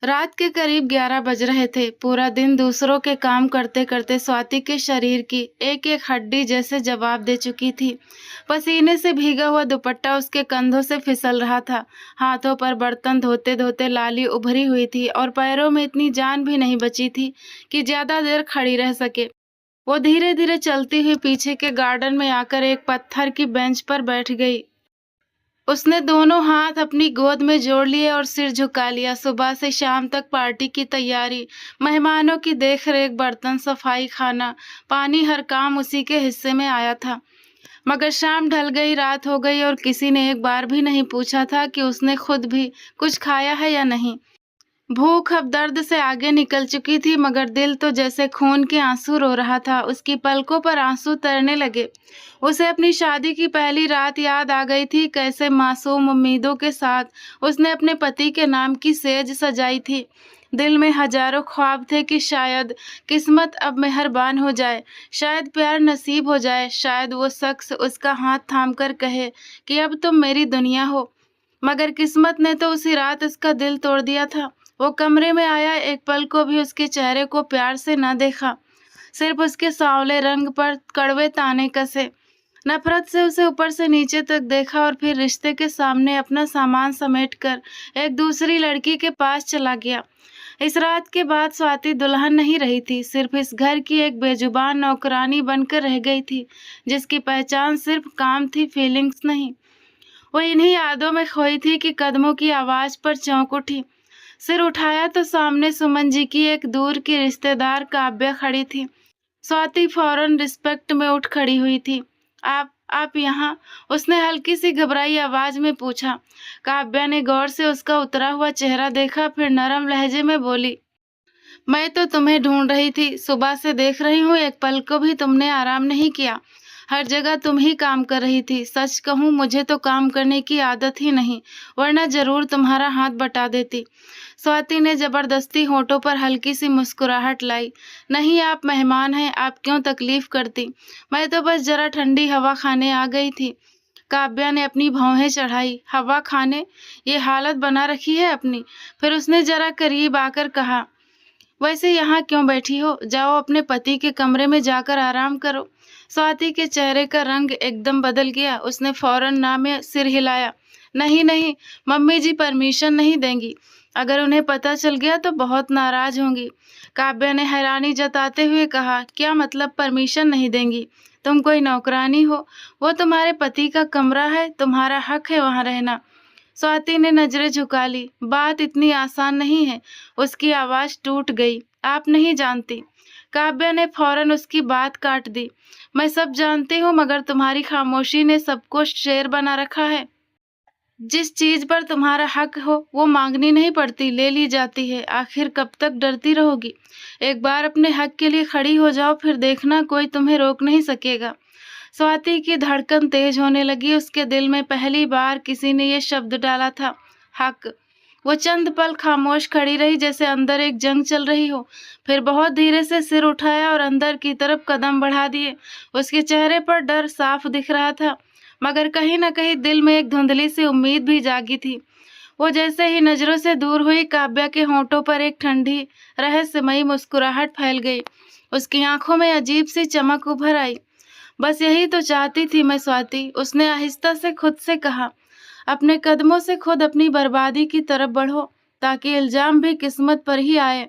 रात के करीब 11 बज रहे थे। पूरा दिन दूसरों के काम करते-करते स्वाति के शरीर की एक-एक हड्डी जैसे जवाब दे चुकी थी। पसीने से भीगा हुआ दुपट्टा उसके कंधों से फिसल रहा था। हाथों पर बर्तन धोते-धोते लाली उभरी हुई थी और पैरों में इतनी जान भी नहीं बची थी कि ज्यादा देर खड़ी रह सके। वो धीरे-धीरे चलती हुई पीछे के गार्डन में आकर एक पत्थर की बेंच पर बैठ गई। उसने दोनों हाथ अपनी गोद में जोड़ लिए और सिर झुका लिया। सुबह से शाम तक पार्टी की तैयारी, मेहमानों की देख-रेख, बर्तन सफाई, खाना, पानी, हर काम उसी के हिस्से में आया था। मगर शाम ढल गई, रात हो गई और किसी ने एक बार भी नहीं पूछा था कि उसने खुद भी कुछ खाया है या नहीं। भूख अब दर्द से आगे निकल चुकी थी, मगर दिल तो जैसे खून के आंसू रो रहा था। उसकी पलकों पर आंसू तैरने लगे। उसे अपनी शादी की पहली रात याद आ गई थी। कैसे मासूम उम्मीदों के साथ उसने अपने पति के नाम की सेज सजाई थी। दिल में हजारों ख्वाब थे कि शायद किस्मत अब मेहरबान हो जाए, शायद प्यार नसीब हो जाए, शायद वो शख्स उसका हाथ थामकर कहे कि अब तुम मेरी दुनिया हो। मगर किस्मत ने तो उसी रात उसका दिल तोड़ दिया था। वो कमरे में आया, एक पल को भी उसके चेहरे को प्यार से न देखा, सिर्फ उसके सांवले रंग पर कड़वे ताने कसे। नफरत से उसे ऊपर से नीचे तक देखा और फिर रिश्ते के सामने अपना सामान समेटकर एक दूसरी लड़की के पास चला गया। इस रात के बाद स्वाति दुल्हन नहीं रही थी, सिर्फ इस घर की एक बेजुबान नौकरानी बनकर रह गई थी, जिसकी पहचान सिर्फ काम थी, फीलिंग्स नहीं। वो इन्हीं यादों में खोई थी कि कदमों की आवाज पर चौंक उठी। सिर उठाया तो सामने सुमन जी की एक दूर की रिश्तेदार काव्या खड़ी थी। स्वाति फौरन रिस्पेक्ट में उठ खड़ी हुई थी। आप यहाँ? उसने हल्की सी घबराई आवाज में पूछा। काव्या ने गौर से उसका उतरा हुआ चेहरा देखा, फिर नरम लहजे में बोली, मैं तो तुम्हें ढूंढ रही थी। सुबह से देख रही हूँ, एक पल को भी तुमने आराम नहीं किया। हर जगह तुम ही काम कर रही थी। सच कहूँ, मुझे तो काम करने की आदत ही नहीं, वरना जरूर तुम्हारा हाथ बटा देती। स्वाति ने जबरदस्ती होठों पर हल्की सी मुस्कुराहट लाई। नहीं, आप मेहमान हैं, आप क्यों तकलीफ करती? मैं तो बस जरा ठंडी हवा खाने आ गई थी। काव्या ने अपनी भौहें चढ़ाई। हवा खाने? ये हालत बना रखी है अपनी। फिर उसने जरा करीब आकर कहा, वैसे यहाँ क्यों बैठी हो? जाओ अपने पति के कमरे में जाकर आराम करो। स्वाति के चेहरे का रंग एकदम बदल गया। उसने फौरन ना में सिर हिलाया। नहीं नहीं, मम्मी जी परमिशन नहीं देंगी। अगर उन्हें पता चल गया तो बहुत नाराज होंगी। काव्या ने हैरानी जताते हुए कहा, क्या मतलब परमिशन नहीं देंगी? तुम कोई नौकरानी हो? वो तुम्हारे पति का कमरा है, तुम्हारा हक है वहां रहना। स्वाति ने नजरें झुका ली। बात इतनी आसान नहीं है। उसकी आवाज टूट गई। आप नहीं जानती। काव्या ने फौरन उसकी बात काट दी। मैं सब जानती हूँ, मगर तुम्हारी खामोशी ने सबको शेर बना रखा है। जिस चीज पर तुम्हारा हक हो वो मांगनी नहीं पड़ती, ले ली जाती है। आखिर कब तक डरती रहोगी? एक बार अपने हक के लिए खड़ी हो जाओ, फिर देखना कोई तुम्हें रोक नहीं सकेगा। स्वाति की धड़कन तेज होने लगी। उसके दिल में पहली बार किसी ने ये शब्द डाला था, हक। वो चंद पल खामोश खड़ी रही, जैसे अंदर एक जंग चल रही हो। फिर बहुत धीरे से सिर उठाया और अंदर की तरफ कदम बढ़ा दिए। उसके चेहरे पर डर साफ दिख रहा था, मगर कहीं न कहीं दिल में एक धुंधली सी उम्मीद भी जागी थी। वो जैसे ही नजरों से दूर हुई, काव्या के होंठों पर एक ठंडी रहस्यमयी मुस्कुराहट फैल गई। उसकी आंखों में अजीब सी चमक उभर आई। बस यही तो चाहती थी मैं स्वाति, उसने आहिस्ता से खुद से कहा। अपने कदमों से खुद अपनी बर्बादी की तरफ बढ़ो, ताकि इल्जाम भी किस्मत पर ही आए।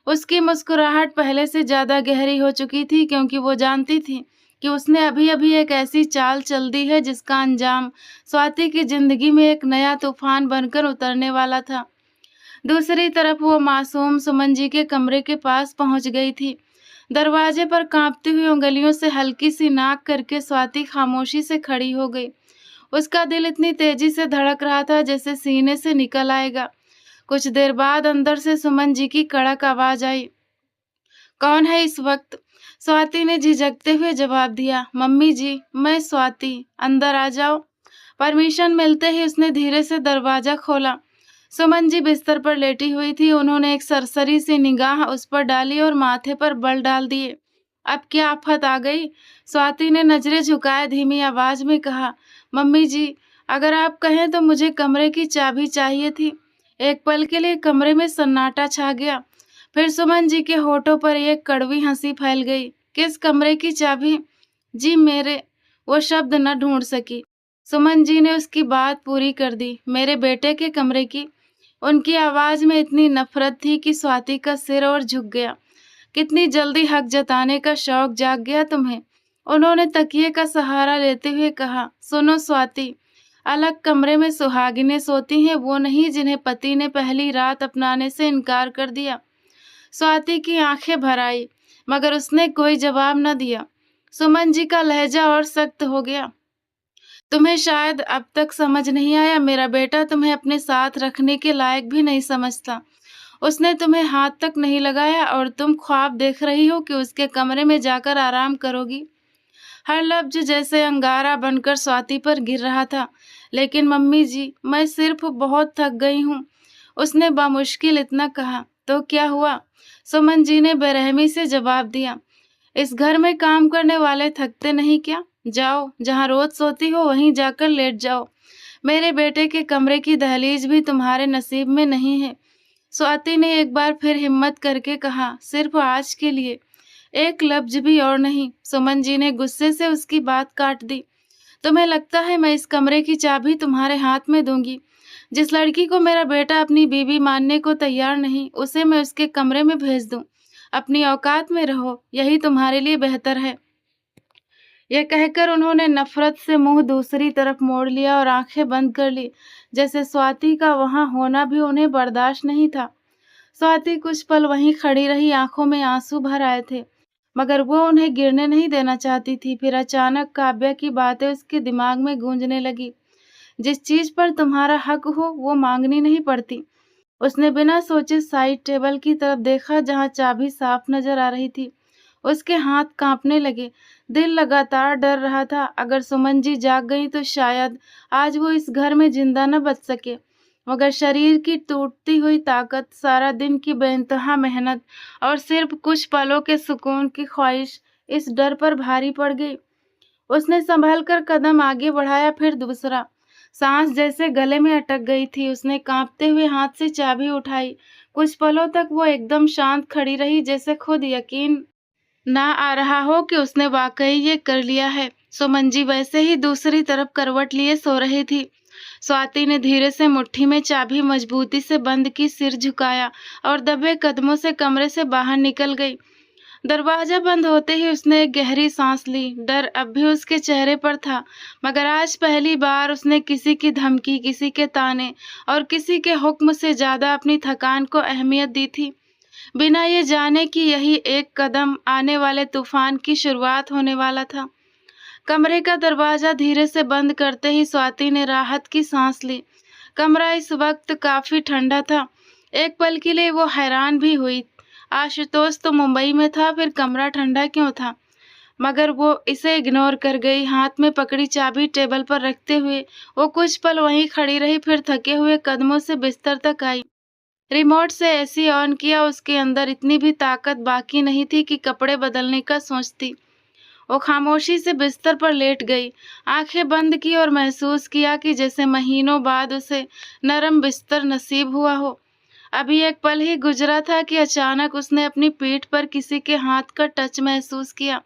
उसकी मुस्कुराहट पहले से ज्यादा गहरी हो चुकी थी, क्योंकि वो जानती थी कि उसने अभी अभी एक ऐसी चाल चल दी है जिसका अंजाम स्वाति की जिंदगी में एक नया तूफान बनकर उतरने वाला था। दूसरी तरफ वो मासूम सुमन जी के कमरे के पास पहुंच गई थी। दरवाजे पर कांपती हुई उंगलियों से हल्की सी नाक करके स्वाति खामोशी से खड़ी हो गई। उसका दिल इतनी तेजी से धड़क रहा था जैसे सीने से निकल आएगा। कुछ देर बाद अंदर से सुमन जी की कड़क आवाज आई, कौन है इस वक्त? स्वाति ने झिझकते हुए जवाब दिया, मम्मी जी, मैं स्वाति, अंदर आ जाओ। परमिशन मिलते ही उसने धीरे से दरवाजा खोला। सुमन जी बिस्तर पर लेटी हुई थी। उन्होंने एक सरसरी सी निगाह उस पर डाली और माथे पर बल डाल दिए। अब क्या आफत आ गई? स्वाति ने नजरें झुकाए धीमी आवाज में कहा, मम्मी जी, अगर आप कहें तो मुझे कमरे की चाबी चाहिए थी। एक पल के लिए कमरे में सन्नाटा छा गया। फिर सुमन जी के होठों पर एक कड़वी हंसी फैल गई। किस कमरे की चाबी? जी मेरे। वो शब्द न ढूंढ सकी। सुमन जी ने उसकी बात पूरी कर दी। मेरे बेटे के कमरे की। उनकी आवाज में इतनी नफरत थी कि स्वाति का सिर और झुक गया। कितनी जल्दी हक जताने का शौक जाग गया तुम्हें। उन्होंने तकिए का सहारा लेते हुए कहा, सुनो स्वाति, अलग कमरे में सुहागिनें सोती हैं, वो नहीं जिन्हें पति ने पहली रात अपनाने से इनकार कर दिया। स्वाति की आंखें भर आई, मगर उसने कोई जवाब न दिया। सुमन जी का लहजा और सख्त हो गया। तुम्हें शायद अब तक समझ नहीं आया, मेरा बेटा तुम्हें अपने साथ रखने के लायक भी नहीं समझता। उसने तुम्हें हाथ तक नहीं लगाया और तुम ख्वाब देख रही हो कि उसके कमरे में जाकर आराम करोगी। हर लफ्ज जैसे अंगारा बनकर स्वाति पर गिर रहा था। लेकिन मम्मी जी, मैं सिर्फ बहुत थक गई हूँ, उसने बामुश्किल इतना कहा। तो क्या हुआ? सुमन जी ने बेरहमी से जवाब दिया, इस घर में काम करने वाले थकते नहीं क्या? जाओ, जहाँ रोज सोती हो वहीं जाकर लेट जाओ। मेरे बेटे के कमरे की दहलीज भी तुम्हारे नसीब में नहीं है। स्वाति ने एक बार फिर हिम्मत करके कहा, सिर्फ आज के लिए, एक लफ्ज भी और नहीं। सुमन जी ने गुस्से से उसकी बात काट दी। तुम्हें लगता है मैं इस कमरे की चाबी तुम्हारे हाथ में दूंगी? जिस लड़की को मेरा बेटा अपनी बीवी मानने को तैयार नहीं, उसे मैं उसके कमरे में भेज दूं? अपनी औकात में रहो, यही तुम्हारे लिए बेहतर है। यह कहकर उन्होंने नफरत से मुंह दूसरी तरफ मोड़ लिया और आंखें बंद कर ली, जैसे स्वाति का वहां होना भी उन्हें बर्दाश्त नहीं था। स्वाति कुछ पल वहीं खड़ी रही, आंखों में आंसू भर आए थे, मगर वो उन्हें गिरने नहीं देना चाहती थी। फिर अचानक काव्या की बातें उसके दिमाग में गूंजने लगी। जिस चीज पर तुम्हारा हक हो वो मांगनी नहीं पड़ती। उसने बिना सोचे साइड टेबल की तरफ देखा, जहां चाबी साफ नजर आ रही थी। उसके हाथ कांपने लगे। दिल लगातार डर रहा था, अगर सुमन जी जाग गई तो शायद आज वो इस घर में जिंदा न बच सके। मगर शरीर की टूटती हुई ताकत, सारा दिन की बेइंतहा मेहनत और सिर्फ कुछ पलों के सुकून की ख्वाहिश इस डर पर भारी पड़ गई। उसने संभल कर कदम आगे बढ़ाया, फिर दूसरा। सांस जैसे गले में अटक गई थी। उसने कांपते हुए हाथ से चाबी उठाई। कुछ पलों तक वो एकदम शांत खड़ी रही, जैसे खुद यकीन ना आ रहा हो कि उसने वाकई ये कर लिया है। सुमन जी वैसे ही दूसरी तरफ करवट लिए सो रही थी। स्वाति ने धीरे से मुट्ठी में चाबी मजबूती से बंद की, सिर झुकाया और दबे कदमों से कमरे से बाहर निकल गई। दरवाजा बंद होते ही उसने एक गहरी सांस ली। डर अब भी उसके चेहरे पर था, मगर आज पहली बार उसने किसी की धमकी, किसी के ताने और किसी के हुक्म से ज्यादा अपनी थकान को अहमियत दी थी, बिना ये जाने कि यही एक कदम आने वाले तूफान की शुरुआत होने वाला था। कमरे का दरवाजा धीरे से बंद करते ही स्वाति ने राहत की सांस ली। कमरा इस वक्त काफी ठंडा था। एक पल के लिए वो हैरान भी हुई। आशुतोष तो मुंबई में था, फिर कमरा ठंडा क्यों था? मगर वो इसे इग्नोर कर गई। हाथ में पकड़ी चाबी टेबल पर रखते हुए वो कुछ पल वहीं खड़ी रही, फिर थके हुए कदमों से बिस्तर तक आई। रिमोट से एसी ऑन किया। उसके अंदर इतनी भी ताकत बाकी नहीं थी कि कपड़े बदलने का सोचती। वो खामोशी से बिस्तर पर लेट गई, आंखें बंद की और महसूस किया कि जैसे महीनों बाद उसे नरम बिस्तर नसीब हुआ हो। अभी एक पल ही गुजरा था कि अचानक उसने अपनी पीठ पर किसी के हाथ का टच महसूस किया।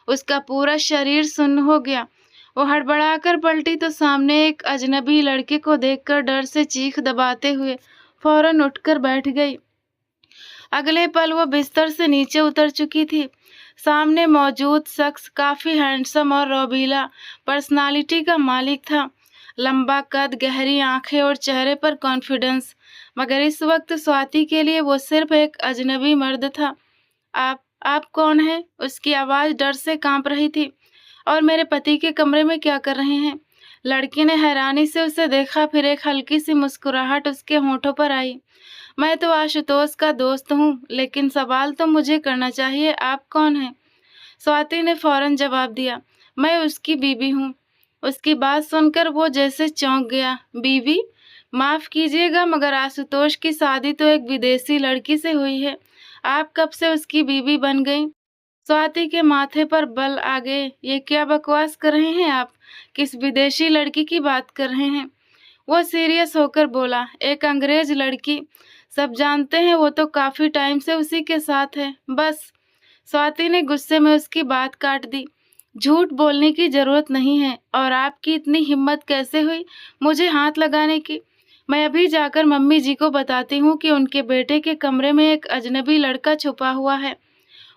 उसका पूरा शरीर सुन्न हो गया। वो हड़बड़ाकर पलटी तो सामने एक अजनबी लड़के को देखकर डर से चीख दबाते हुए फौरन उठकर बैठ गई। अगले पल वो बिस्तर से नीचे उतर चुकी थी। सामने मौजूद शख्स काफी हैंडसम और रौबीला पर्सनालिटी का मालिक था। लंबा कद, गहरी आंखें और चेहरे पर कॉन्फिडेंस। मगर इस वक्त स्वाति के लिए वो सिर्फ एक अजनबी मर्द था। आप कौन हैं? उसकी आवाज डर से कांप रही थी। और मेरे पति के कमरे में क्या कर रहे हैं? लड़की ने हैरानी से उसे देखा, फिर एक हल्की सी मुस्कुराहट उसके होठों पर आई। मैं तो आशुतोष का दोस्त हूँ, लेकिन सवाल तो मुझे करना चाहिए, आप कौन हैं? स्वाति ने फौरन जवाब दिया, मैं उसकी बीवी हूँ। उसकी बात सुनकर वो जैसे चौंक गया। बीवी? माफ कीजिएगा, मगर आशुतोष की शादी तो एक विदेशी लड़की से हुई है। आप कब से उसकी बीवी बन गई? स्वाति के माथे पर बल आ गए। ये क्या बकवास कर रहे हैं आप? किस विदेशी लड़की की बात कर रहे हैं? वो सीरियस होकर बोला, एक अंग्रेज लड़की, सब जानते हैं वो तो काफी टाइम से उसी के साथ है। बस। स्वाति ने गुस्से में उसकी बात काट दी। झूठ बोलने की जरूरत नहीं है, और आपकी इतनी हिम्मत कैसे हुई मुझे हाथ लगाने की? मैं अभी जाकर मम्मी जी को बताती हूँ कि उनके बेटे के कमरे में एक अजनबी लड़का छुपा हुआ है।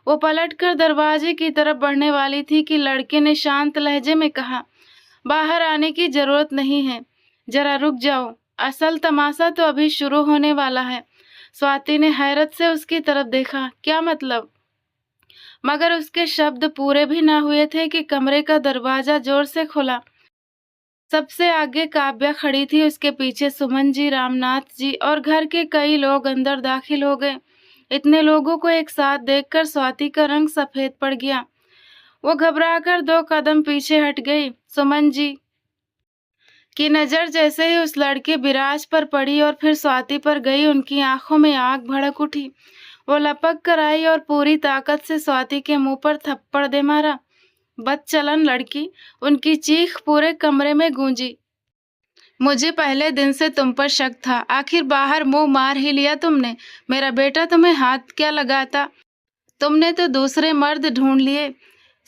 वो पलटकर दरवाजे की तरफ बढ़ने वाली थी कि लड़के ने शांत लहजे में कहा, बाहर आने की जरूरत नहीं है, जरा रुक जाओ, असल तमाशा तो अभी शुरू होने वाला है। स्वाति ने हैरत से उसकी तरफ देखा। क्या मतलब? मगर उसके शब्द पूरे भी ना हुए थे कि कमरे का दरवाजा जोर से खुला। सबसे आगे काव्या खड़ी थी, उसके पीछे सुमन जी, रामनाथ जी और घर के कई लोग अंदर दाखिल हो गए। इतने लोगों को एक साथ देखकर स्वाति का रंग सफेद पड़ गया। वो घबराकर 2 कदम पीछे हट गई। सुमन जी की नजर जैसे ही उस लड़के विराज पर पड़ी और फिर स्वाति पर गई, उनकी आंखों में आग भड़क उठी। वो लपक कर आई और पूरी ताकत से स्वाति के मुंह पर थप्पड़ दे मारा। बदचलन लड़की, उनकी चीख पूरे कमरे में गूंजी। मुझे पहले दिन से तुम पर शक था, आखिर बाहर मुंह मार ही लिया तुमने। मेरा बेटा तुम्हें हाथ क्या लगाता? तुमने तो दूसरे मर्द ढूंढ लिए।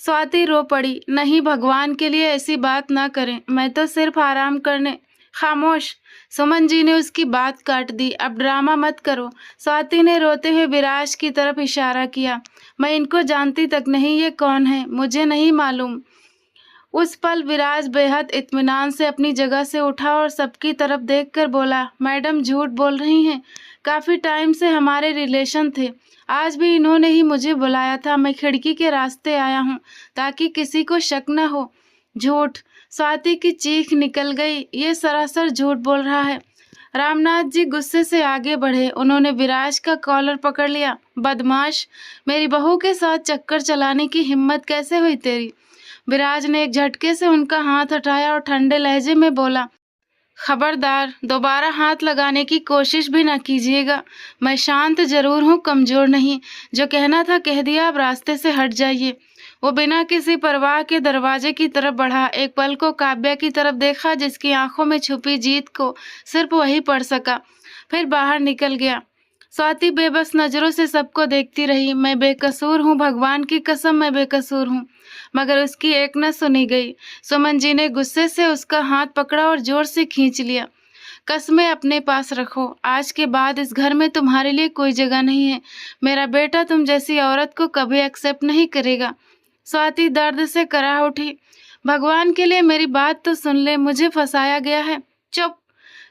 स्वाति रो पड़ी। नहीं, भगवान के लिए ऐसी बात ना करें, मैं तो सिर्फ आराम करने। खामोश। सुमन जी ने उसकी बात काट दी। अब ड्रामा मत करो। स्वाति ने रोते हुए विराज की तरफ इशारा किया। मैं इनको जानती तक नहीं, ये कौन है मुझे नहीं मालूम। उस पल विराज बेहद इत्मीनान से अपनी जगह से उठा और सबकी तरफ देखकर बोला, मैडम झूठ बोल रही हैं, काफी टाइम से हमारे रिलेशन थे। आज भी इन्होंने ही मुझे बुलाया था। मैं खिड़की के रास्ते आया हूँ ताकि किसी को शक न हो। झूठ। स्वाति की चीख निकल गई। ये सरासर झूठ बोल रहा है। रामनाथ जी गुस्से से आगे बढ़े। उन्होंने विराज का कॉलर पकड़ लिया। बदमाश, मेरी बहू के साथ चक्कर चलाने की हिम्मत कैसे हुई तेरी? विराज ने एक झटके से उनका हाथ हटाया और ठंडे लहजे में बोला, खबरदार, दोबारा हाथ लगाने की कोशिश भी ना कीजिएगा। मैं शांत जरूर हूँ, कमजोर नहीं। जो कहना था कह दिया, अब रास्ते से हट जाइए। वो बिना किसी परवाह के दरवाजे की तरफ बढ़ा। एक पल को काव्या की तरफ देखा, जिसकी आंखों में छुपी जीत को सिर्फ वही पढ़ सका, फिर बाहर निकल गया। स्वाति बेबस नजरों से सबको देखती रही। मैं बेकसूर हूँ, भगवान की कसम मैं बेकसूर हूँ। मगर उसकी एक न सुनी गई। सुमन जी ने गुस्से से उसका हाथ पकड़ा और जोर से खींच लिया। कसमें अपने पास रखो, आज के बाद इस घर में तुम्हारे लिए कोई जगह नहीं है। मेरा बेटा तुम जैसी औरत को कभी एक्सेप्ट नहीं करेगा। स्वाति दर्द से कराह उठी। भगवान के लिए मेरी बात तो सुन ले, मुझे फंसाया गया है। चुप।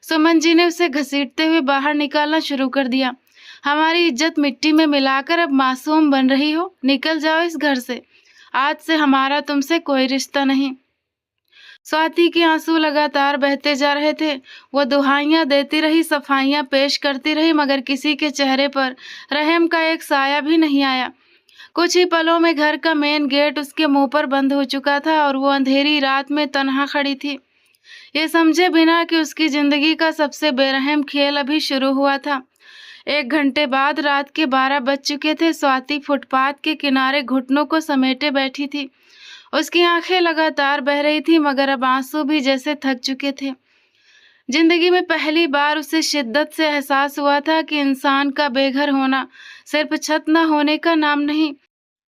सुमन जी ने उसे घसीटते हुए बाहर निकालना शुरू कर दिया। हमारी इज्जत मिट्टी में मिलाकर अब मासूम बन रही हो। निकल जाओ इस घर से। आज से हमारा तुमसे कोई रिश्ता नहीं। स्वाति के आंसू लगातार बहते जा रहे थे। वो दुहाइयां देती रही, सफाइयां पेश करती रही, मगर किसी के चेहरे पर रहम का एक साया भी नहीं आया। कुछ ही पलों में घर का मेन गेट उसके मुंह पर बंद हो चुका था और वो अंधेरी रात में तन्हा खड़ी थी, ये समझे बिना कि उसकी जिंदगी का सबसे बेरहम खेल अभी शुरू हुआ था। 1 घंटे बाद रात के 12 बज चुके थे। स्वाति फुटपाथ के किनारे घुटनों को समेटे बैठी थी। उसकी आंखें लगातार बह रही थी, मगर अब आंसू भी जैसे थक चुके थे। जिंदगी में पहली बार उसे शिद्दत से एहसास हुआ था कि इंसान का बेघर होना सिर्फ छत न होने का नाम नहीं,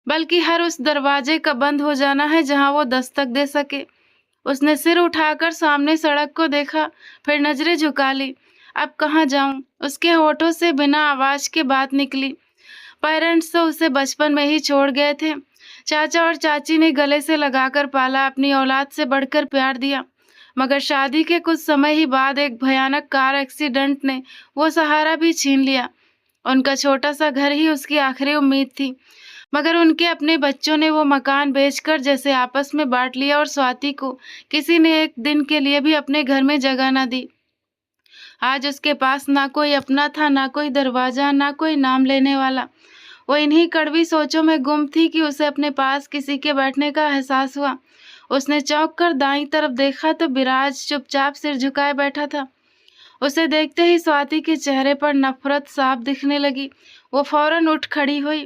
बल्कि हर उस दरवाजे का बंद हो जाना है जहां वो दस्तक दे सके। उसने सिर उठाकर सामने सड़क को देखा, फिर नजरें झुका ली। अब कहाँ जाऊं? उसके होठों से बिना आवाज के बात निकली। पेरेंट्स तो उसे बचपन में ही छोड़ गए थे। चाचा और चाची ने गले से लगाकर पाला, अपनी औलाद से बढ़कर प्यार दिया, मगर शादी के कुछ समय ही बाद एक भयानक कार एक्सीडेंट ने वो सहारा भी छीन लिया। उनका छोटा सा घर ही उसकी आखिरी उम्मीद थी, मगर उनके अपने बच्चों ने वो मकान बेचकर जैसे आपस में बांट लिया और स्वाति को किसी ने एक दिन के लिए भी अपने घर में जगह न दी। आज उसके पास ना कोई अपना था, ना कोई दरवाजा, ना कोई नाम लेने वाला। वो इन्हीं कड़वी सोचों में गुम थी कि उसे अपने पास किसी के बैठने का एहसास हुआ। उसने चौंक कर दाईं तरफ देखा तो विराज चुपचाप सिर झुकाए बैठा था। उसे देखते ही स्वाति के चेहरे पर नफरत साफ दिखने लगी। वो फौरन उठ खड़ी हुई।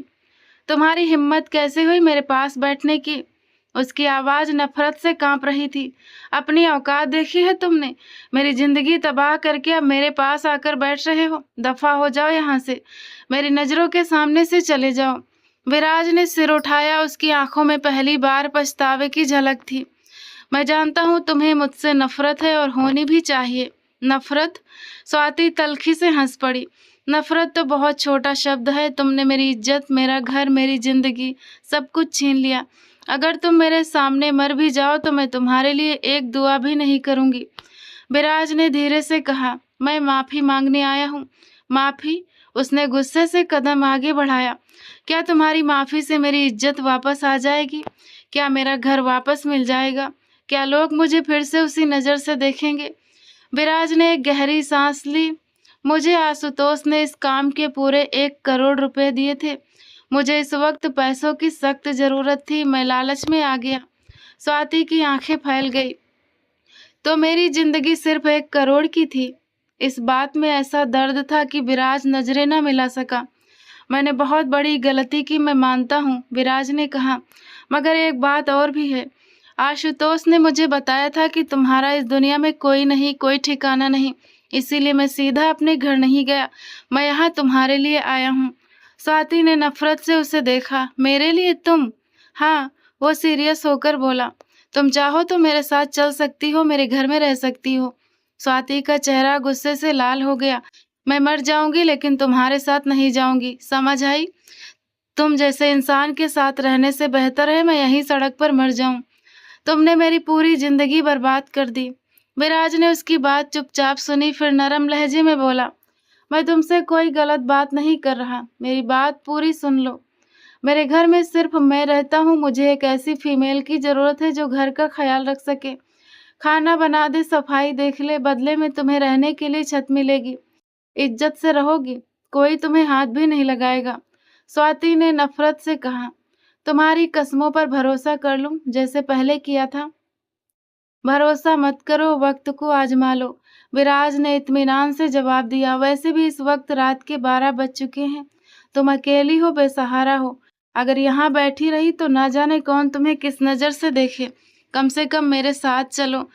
तुम्हारी हिम्मत कैसे हुई मेरे पास बैठने की? उसकी आवाज़ नफ़रत से काँप रही थी। अपनी औकात देखी है तुमने? मेरी ज़िंदगी तबाह करके अब मेरे पास आकर बैठ रहे हो। दफ़ा हो जाओ यहाँ से। मेरी नज़रों के सामने से चले जाओ। विराज ने सिर उठाया। उसकी आँखों में पहली बार पछतावे की झलक थी। मैं जानता हूँ तुम्हें मुझसे नफ़रत है और होनी भी चाहिए। नफ़रत? स्वाति तल्खी से हँस पड़ी। नफ़रत तो बहुत छोटा शब्द है। तुमने मेरी इज़्ज़त, मेरा घर, मेरी ज़िंदगी सब कुछ छीन लिया। अगर तुम मेरे सामने मर भी जाओ तो मैं तुम्हारे लिए एक दुआ भी नहीं करूँगी। विराज ने धीरे से कहा, मैं माफ़ी मांगने आया हूँ। माफ़ी? उसने गुस्से से कदम आगे बढ़ाया। क्या तुम्हारी माफ़ी से मेरी इज़्ज़त वापस आ जाएगी? क्या मेरा घर वापस मिल जाएगा? क्या लोग मुझे फिर से उसी नज़र से देखेंगे? विराज ने एक गहरी सांस ली। मुझे आशुतोष ने इस काम के पूरे 1 करोड़ रुपए दिए थे। मुझे इस वक्त पैसों की सख्त ज़रूरत थी। मैं लालच में आ गया। स्वाति की आंखें फैल गई। तो मेरी जिंदगी सिर्फ 1 करोड़ की थी। इस बात में ऐसा दर्द था कि विराज नजरें न मिला सका। मैंने बहुत बड़ी गलती की, मैं मानता हूँ, विराज ने कहा। मगर एक बात और भी है। आशुतोष ने मुझे बताया था कि तुम्हारा इस दुनिया में कोई नहीं, कोई ठिकाना नहीं। इसीलिए मैं सीधा अपने घर नहीं गया। मैं यहाँ तुम्हारे लिए आया हूँ। स्वाति ने नफरत से उसे देखा। मेरे लिए तुम? हाँ, वो सीरियस होकर बोला। तुम चाहो तो मेरे साथ चल सकती हो, मेरे घर में रह सकती हो। स्वाति का चेहरा गुस्से से लाल हो गया। मैं मर जाऊंगी लेकिन तुम्हारे साथ नहीं जाऊंगी, समझ आई? तुम जैसे इंसान के साथ रहने से बेहतर है मैं यहीं सड़क पर मर जाऊं। तुमने मेरी पूरी जिंदगी बर्बाद कर दी। विराज ने उसकी बात चुपचाप सुनी, फिर नरम लहजे में बोला, मैं तुमसे कोई गलत बात नहीं कर रहा। मेरी बात पूरी सुन लो। मेरे घर में सिर्फ मैं रहता हूँ। मुझे एक ऐसी फीमेल की जरूरत है जो घर का ख्याल रख सके, खाना बना दे, सफाई देख ले। बदले में तुम्हें रहने के लिए छत मिलेगी, इज्जत से रहोगी, कोई तुम्हें हाथ भी नहीं लगाएगा। स्वाति ने नफरत से कहा, तुम्हारी कस्मों पर भरोसा कर लूं जैसे पहले किया था? भरोसा मत करो, वक्त को आजमा लो। विराज ने इत्मीनान से जवाब दिया। वैसे भी इस वक्त रात के 12 बज चुके हैं। तुम अकेली हो, बेसहारा हो। अगर यहाँ बैठी रही तो ना जाने कौन तुम्हें किस नज़र से देखे। कम से कम मेरे साथ चलो।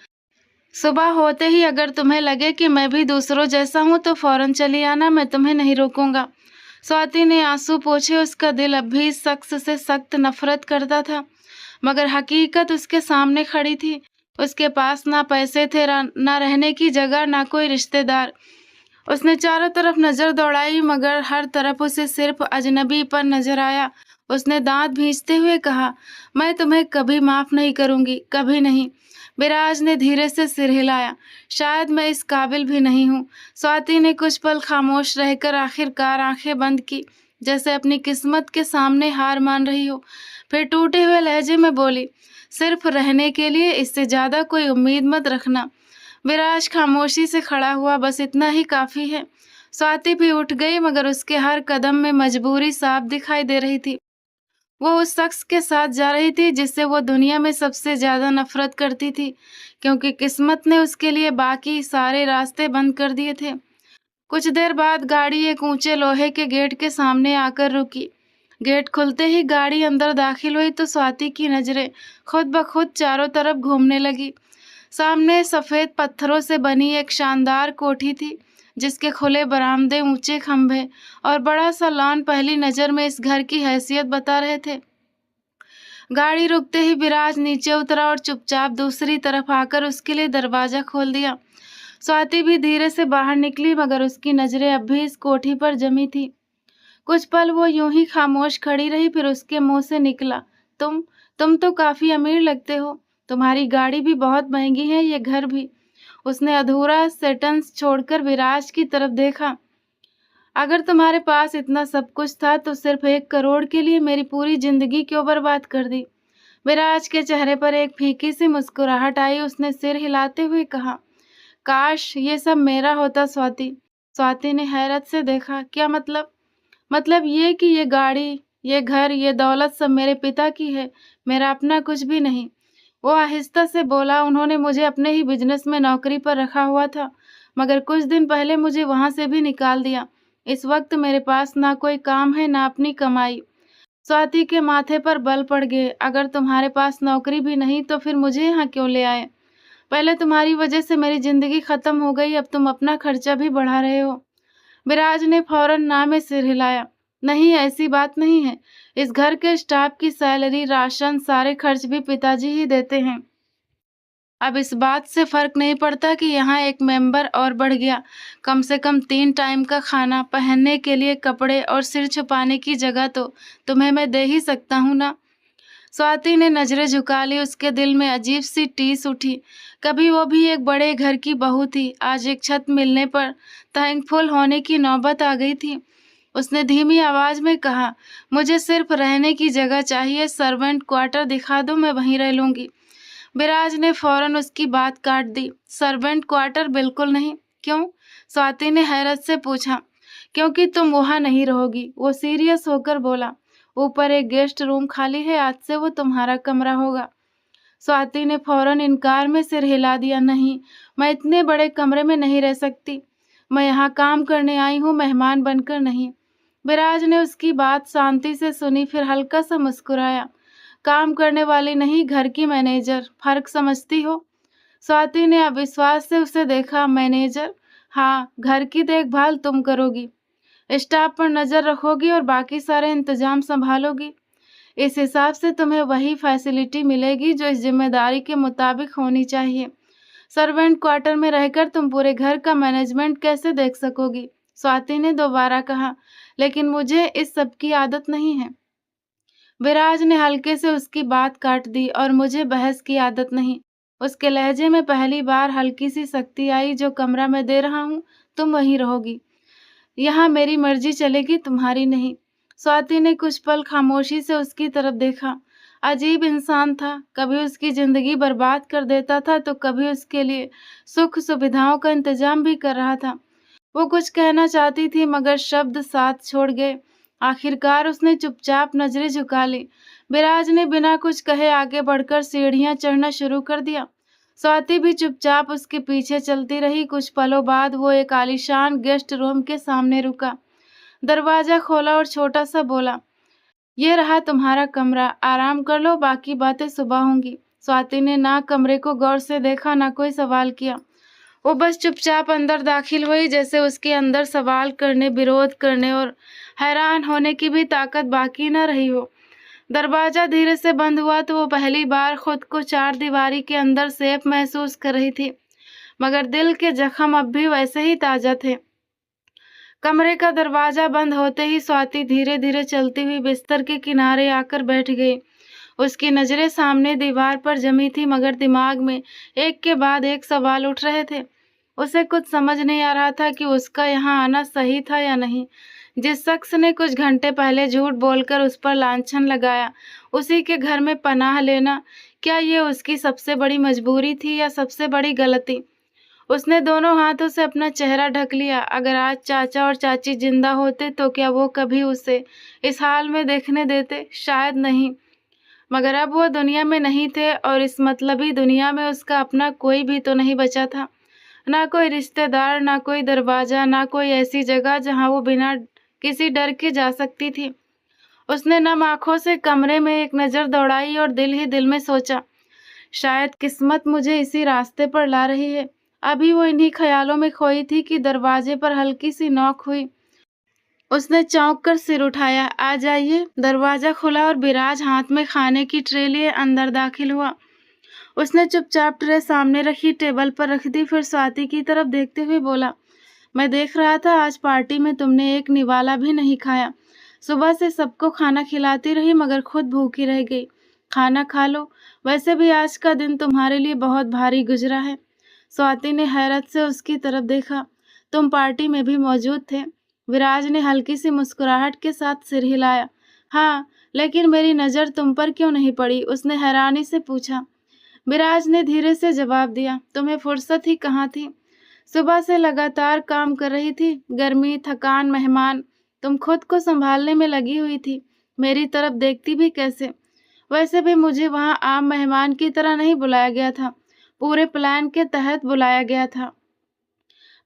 सुबह होते ही अगर तुम्हें लगे कि मैं भी दूसरों जैसा हूँ तो फौरन चली आना, मैं तुम्हें नहीं रोकूंगा। स्वाति ने आंसू पोंछे। उसका दिल अब भी इस शख्स से सख्त नफरत करता था, मगर हकीकत उसके सामने खड़ी थी। उसके पास ना पैसे थे, ना रहने की जगह, ना कोई रिश्तेदार। उसने चारों तरफ नजर दौड़ाई मगर हर तरफ उसे सिर्फ अजनबी पर नजर आया। उसने दांत भींचते हुए कहा, मैं तुम्हें कभी माफ नहीं करूंगी, कभी नहीं। विराज ने धीरे से सिर हिलाया। शायद मैं इस काबिल भी नहीं हूँ। स्वाति ने कुछ पल खामोश रहकर आखिरकार आंखें बंद की, जैसे अपनी किस्मत के सामने हार मान रही हो। फिर टूटे हुए लहजे में बोली, सिर्फ रहने के लिए, इससे ज्यादा कोई उम्मीद मत रखना। विराज खामोशी से खड़ा हुआ। बस इतना ही काफी है। स्वाति भी उठ गई मगर उसके हर कदम में मजबूरी साफ दिखाई दे रही थी। वो उस शख्स के साथ जा रही थी जिससे वो दुनिया में सबसे ज्यादा नफरत करती थी, क्योंकि किस्मत ने उसके लिए बाकी सारे रास्ते बंद कर दिए थे। कुछ देर बाद गाड़ी एक ऊंचे लोहे के गेट के सामने आकर रुकी। गेट खुलते ही गाड़ी अंदर दाखिल हुई तो स्वाति की नजरें खुद ब खुद चारों तरफ घूमने लगी। सामने सफेद पत्थरों से बनी एक शानदार कोठी थी, जिसके खुले बरामदे, ऊंचे खंभे और बड़ा सा लॉन पहली नजर में इस घर की हैसियत बता रहे थे। गाड़ी रुकते ही विराज नीचे उतरा और चुपचाप दूसरी तरफ आकर उसके लिए दरवाजा खोल दिया। स्वाति भी धीरे से बाहर निकली मगर उसकी नजरें अब भी इस कोठी पर जमी थी। कुछ पल वो यूं ही खामोश खड़ी रही, फिर उसके मुंह से निकला, तुम तो काफी अमीर लगते हो। तुम्हारी गाड़ी भी बहुत महंगी है, ये घर भी। उसने अधूरा सेंटेंस छोड़कर विराज की तरफ देखा। अगर तुम्हारे पास इतना सब कुछ था तो सिर्फ 1 करोड़ के लिए मेरी पूरी जिंदगी क्यों बर्बाद कर दी? विराज के चेहरे पर एक फीकी सी मुस्कुराहट आई। उसने सिर हिलाते हुए कहा, काश ये सब मेरा होता स्वाति। स्वाति ने हैरत से देखा। क्या मतलब? मतलब ये कि ये गाड़ी, ये घर, ये दौलत सब मेरे पिता की है, मेरा अपना कुछ भी नहीं। वो आहिस्ता से बोला, उन्होंने मुझे अपने ही बिजनेस में नौकरी पर रखा हुआ था, मगर कुछ दिन पहले मुझे वहां से भी निकाल दिया। इस वक्त मेरे पास ना कोई काम है, ना अपनी कमाई। स्वाति के माथे पर बल पड़ गए। अगर तुम्हारे पास नौकरी भी नहीं तो फिर मुझे यहाँ क्यों ले आए? पहले तुम्हारी वजह से मेरी जिंदगी खत्म हो गई, अब तुम अपना खर्चा भी बढ़ा रहे हो। विराज ने फौरन ना में सिर हिलाया। नहीं, ऐसी बात नहीं है। इस घर के स्टाफ की सैलरी, राशन, सारे खर्च भी पिताजी ही देते हैं। अब इस बात से फर्क नहीं पड़ता कि यहाँ एक मेंबर और बढ़ गया। कम से कम 3 टाइम का खाना, पहनने के लिए कपड़े और सिर छुपाने की जगह तो तुम्हें मैं दे ही सकता हूँ ना। स्वाति ने नजरें झुका ली। उसके दिल में अजीब सी टीस उठी। कभी वो भी एक बड़े घर की बहू थी, आज एक छत मिलने पर थैंकफुल होने की नौबत आ गई थी। उसने धीमी आवाज में कहा, मुझे सिर्फ रहने की जगह चाहिए, सर्वेंट क्वार्टर दिखा दो, मैं वहीं रह लूंगी। विराज ने फौरन उसकी बात काट दी। सर्वेंट क्वार्टर बिल्कुल नहीं। क्यों? स्वाति ने हैरत से पूछा। क्योंकि तुम वहां नहीं रहोगी, वो सीरियस होकर बोला। ऊपर एक गेस्ट रूम खाली है, आज से वो तुम्हारा कमरा होगा। स्वाति ने फौरन इनकार में सिर हिला दिया। नहीं, मैं इतने बड़े कमरे में नहीं रह सकती। मैं यहाँ काम करने आई हूँ, मेहमान बनकर नहीं। विराज ने उसकी बात शांति से सुनी, फिर हल्का सा मुस्कुराया। काम करने वाली नहीं, घर की मैनेजर। फर्क समझती हो? स्वाति ने अविश्वास से उसे देखा। मैनेजर? हाँ, घर की देखभाल तुम करोगी, स्टाफ पर नजर रखोगी और बाकी सारे इंतजाम संभालोगी। इस हिसाब से तुम्हें वही फैसिलिटी मिलेगी जो इस जिम्मेदारी के मुताबिक होनी चाहिए। सर्वेंट क्वार्टर में रहकर तुम पूरे घर का मैनेजमेंट कैसे देख सकोगी? स्वाति ने दोबारा कहा। लेकिन मुझे इस सब की आदत नहीं है। विराज ने हल्के से उसकी बात काट दी। और मुझे बहस की आदत नहीं। उसके लहजे में पहली बार हल्की सी सख्ती आई। जो कमरा मैं दे रहा हूँ, तुम वहीं रहोगी। यहाँ मेरी मर्जी चलेगी, तुम्हारी नहीं। स्वाति ने कुछ पल खामोशी से उसकी तरफ देखा। अजीब इंसान था, कभी उसकी जिंदगी बर्बाद कर देता था तो कभी उसके लिए सुख सुविधाओं का इंतजाम भी कर रहा था। वो कुछ कहना चाहती थी मगर शब्द साथ छोड़ गए। आखिरकार उसने चुपचाप नजरें झुका ली। विराज ने बिना कुछ कहे आगे बढ़कर सीढ़ियां चढ़ना शुरू कर दिया। स्वाति भी चुपचाप उसके पीछे चलती रही। कुछ पलों बाद वो एक आलीशान गेस्ट रूम के सामने रुका। दरवाजा खोला और छोटा सा बोला, ये रहा तुम्हारा कमरा, आराम कर लो, बाकी बातें सुबह होंगी। स्वाति ने ना कमरे को गौर से देखा, ना कोई सवाल किया। वो बस चुपचाप अंदर दाखिल हुई, जैसे उसके अंदर सवाल करने, विरोध करने और हैरान होने की भी ताकत बाकी न रही हो। दरवाजा धीरे से बंद हुआ तो वो पहली बार खुद को 4 दीवारी के अंदर सेफ महसूस कर रही थी, मगर दिल के जख्म अब भी वैसे ही ताजा थे। कमरे का दरवाजा बंद होते ही स्वाति धीरे धीरे चलती हुई बिस्तर के किनारे आकर बैठ गई। उसकी नजरें सामने दीवार पर जमी थी, मगर दिमाग में एक के बाद एक सवाल उठ रहे थे। उसे कुछ समझ नहीं आ रहा था कि उसका यहाँ आना सही था या नहीं। जिस शख्स ने कुछ घंटे पहले झूठ बोलकर उस पर लांछन लगाया, उसी के घर में पनाह लेना, क्या ये उसकी सबसे बड़ी मजबूरी थी या सबसे बड़ी गलती? उसने दोनों हाथों से अपना चेहरा ढक लिया। अगर आज चाचा और चाची जिंदा होते तो क्या वो कभी उसे इस हाल में देखने देते? शायद नहीं। मगर अब वो दुनिया में नहीं थे और इस मतलबी दुनिया में उसका अपना कोई भी तो नहीं बचा था। ना कोई रिश्तेदार, ना कोई दरवाजा, ना कोई ऐसी जगह जहां वो बिना किसी डर के जा सकती थी। उसने नम आंखों से कमरे में एक नजर दौड़ाई और दिल ही दिल में सोचा, शायद किस्मत मुझे इसी रास्ते पर ला रही है। अभी वो इन्हीं ख्यालों में खोई थी कि दरवाजे पर हल्की सी नॉक हुई। उसने चौंक कर सिर उठाया। आ जाइए। दरवाजा खुला और विराज हाथ में खाने की ट्रे लिए अंदर दाखिल हुआ। उसने चुपचाप ट्रे सामने रखी, टेबल पर रख दी, फिर स्वाति की तरफ देखते हुए बोला, मैं देख रहा था आज पार्टी में तुमने एक निवाला भी नहीं खाया। सुबह से सबको खाना खिलाती रही मगर खुद भूखी रह गई। खाना खा लो, वैसे भी आज का दिन तुम्हारे लिए बहुत भारी गुजरा है। स्वाति ने हैरत से उसकी तरफ देखा। तुम पार्टी में भी मौजूद थे? विराज ने हल्की सी मुस्कुराहट के साथ सिर हिलाया। हाँ, लेकिन मेरी नज़र तुम पर क्यों नहीं पड़ी? उसने हैरानी से पूछा। विराज ने धीरे से जवाब दिया, तुम्हें फुर्सत ही कहाँ थी? सुबह से लगातार काम कर रही थी, गर्मी, थकान, मेहमान, तुम खुद को संभालने में लगी हुई थी। मेरी तरफ देखती भी कैसे? वैसे भी मुझे वहाँ आम मेहमान की तरह नहीं बुलाया गया था, पूरे प्लान के तहत बुलाया गया था।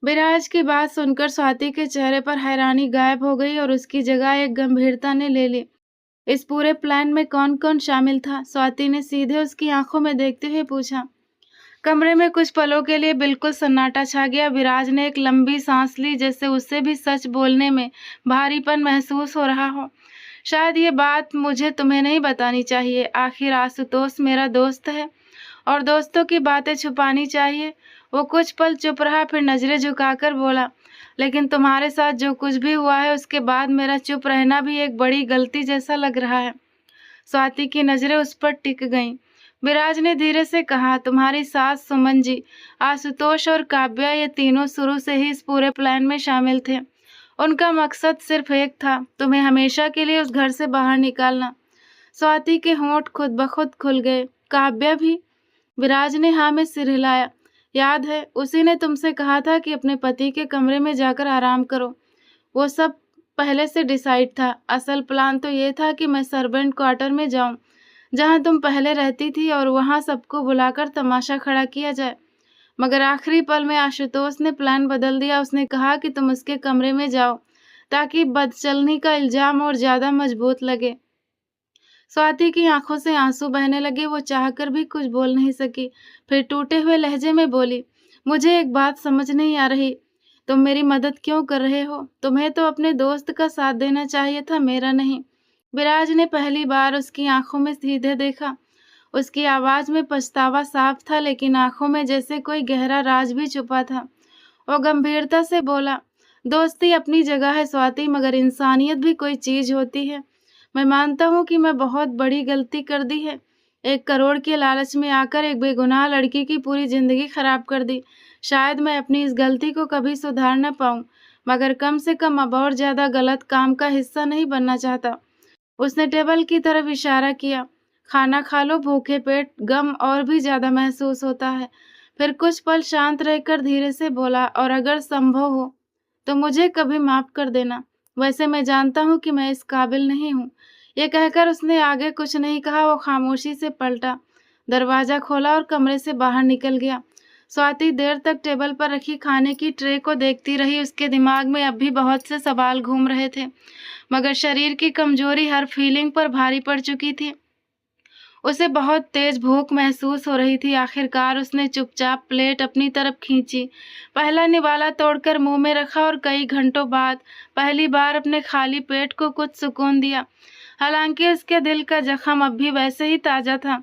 विराज की बात सुनकर स्वाति के चेहरे पर हैरानी गायब हो गई और उसकी जगह एक गंभीरता ने ले ली। इस पूरे प्लान में कौन कौन शामिल था? स्वाति ने सीधे उसकी आंखों में देखते हुए पूछा। कमरे में कुछ पलों के लिए बिल्कुल सन्नाटा छा गया। विराज ने एक लंबी सांस ली, जैसे उसे भी सच बोलने में भारीपन महसूस हो रहा हो। शायद ये बात मुझे तुम्हें नहीं बतानी चाहिए। आखिर आशुतोष मेरा दोस्त है और दोस्तों की बातें छुपानी चाहिए। वो कुछ पल चुप रहा, फिर नजरें झुकाकर बोला, लेकिन तुम्हारे साथ जो कुछ भी हुआ है उसके बाद मेरा चुप रहना भी एक बड़ी गलती जैसा लग रहा है। स्वाति की नजरें उस पर टिक गईं। विराज ने धीरे से कहा, तुम्हारी सास सुमन जी, आशुतोष और काव्या, ये तीनों शुरू से ही इस पूरे प्लान में शामिल थे। उनका मकसद सिर्फ एक था, तुम्हें हमेशा के लिए उस घर से बाहर निकालना। स्वाति के होंठ खुद ब खुद खुल गए। काव्या भी? विराज ने हाँ में सिर हिलाया। याद है, उसी ने तुमसे कहा था कि अपने पति के कमरे में जाकर आराम करो। वो सब पहले से डिसाइड था। असल प्लान तो ये था कि मैं सर्वेंट क्वार्टर में जाऊं, जहां तुम पहले रहती थी, और वहां सबको बुलाकर तमाशा खड़ा किया जाए। मगर आखिरी पल में आशुतोष ने प्लान बदल दिया। उसने कहा कि तुम उसके कमरे में जाओ ताकि बदचलनी का इल्जाम और ज्यादा मजबूत लगे। स्वाति की आंखों से आंसू बहने लगे। वो चाहकर भी कुछ बोल नहीं सकी। फिर टूटे हुए लहजे में बोली, मुझे एक बात समझ नहीं आ रही, तुम मेरी मदद क्यों कर रहे हो? तुम्हें तो अपने दोस्त का साथ देना चाहिए था, मेरा नहीं। विराज ने पहली बार उसकी आंखों में सीधे देखा। उसकी आवाज में पछतावा साफ था, लेकिन आंखों में जैसे कोई गहरा राज भी छुपा था। वो गंभीरता से बोला, दोस्ती अपनी जगह है स्वाति, मगर इंसानियत भी कोई चीज होती है। मैं मानता हूँ कि मैं बहुत बड़ी गलती कर दी है। 1 करोड़ के लालच में आकर एक बेगुनाह लड़की की पूरी जिंदगी खराब कर दी। शायद मैं अपनी इस गलती को कभी सुधार न पाऊं, मगर कम से कम अब और ज्यादा गलत काम का हिस्सा नहीं बनना चाहता। उसने टेबल की तरफ इशारा किया। खाना खा लो, भूखे पेट गम और भी ज्यादा महसूस होता है। फिर कुछ पल शांत रहकर धीरे से बोला, और अगर संभव हो तो मुझे कभी माफ कर देना। वैसे मैं जानता हूँ कि मैं इस काबिल नहीं हूँ। ये कहकर उसने आगे कुछ नहीं कहा। वो खामोशी से पलटा, दरवाजा खोला और कमरे से बाहर निकल गया। स्वाति देर तक टेबल पर रखी खाने की ट्रे को देखती रही। उसके दिमाग में अब भी बहुत से सवाल घूम रहे थे, मगर शरीर की कमजोरी हर फीलिंग पर भारी पड़ चुकी थी। उसे बहुत तेज भूख महसूस हो रही थी। आखिरकार उसने चुपचाप प्लेट अपनी तरफ खींची, पहला निवाला तोड़कर मुंह में रखा और कई घंटों बाद पहली बार अपने खाली पेट को कुछ सुकून दिया। हालांकि उसके दिल का जख्म अब भी वैसे ही ताजा था।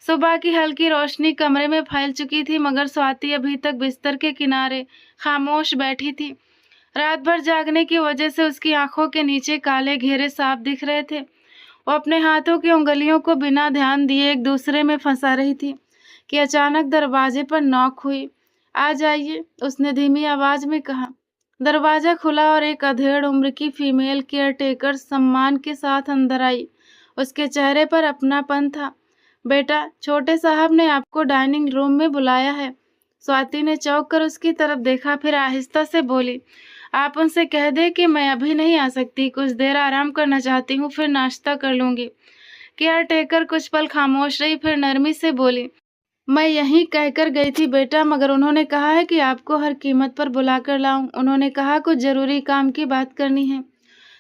सुबह की हल्की रोशनी कमरे में फैल चुकी थी, मगर स्वाति अभी तक बिस्तर के किनारे खामोश बैठी थी। रात भर जागने की वजह से उसकी आंखों के नीचे काले घेरे साफ दिख रहे थे। वो अपने हाथों की उंगलियों को बिना ध्यान दिए एक दूसरे में फंसा रही थी कि अचानक दरवाजे पर नॉक हुई। आ जाइए, उसने धीमी आवाज में कहा। दरवाजा खुला और एक अधेड़ उम्र की फीमेल केयरटेकर सम्मान के साथ अंदर आई। उसके चेहरे पर अपनापन था। बेटा, छोटे साहब ने आपको डाइनिंग रूम में बुलाया है। स्वाति ने चौंक कर उसकी तरफ देखा, फिर आहिस्ता से बोली, आप उनसे कह दे कि मैं अभी नहीं आ सकती, कुछ देर आराम करना चाहती हूँ, फिर नाश्ता कर लूंगी। केयर टेकर कुछ पल खामोश रही, फिर नरमी से बोली, मैं यहीं कहकर गई थी बेटा, मगर उन्होंने कहा है कि आपको हर कीमत पर बुलाकर लाऊं। उन्होंने कहा कुछ जरूरी काम की बात करनी है।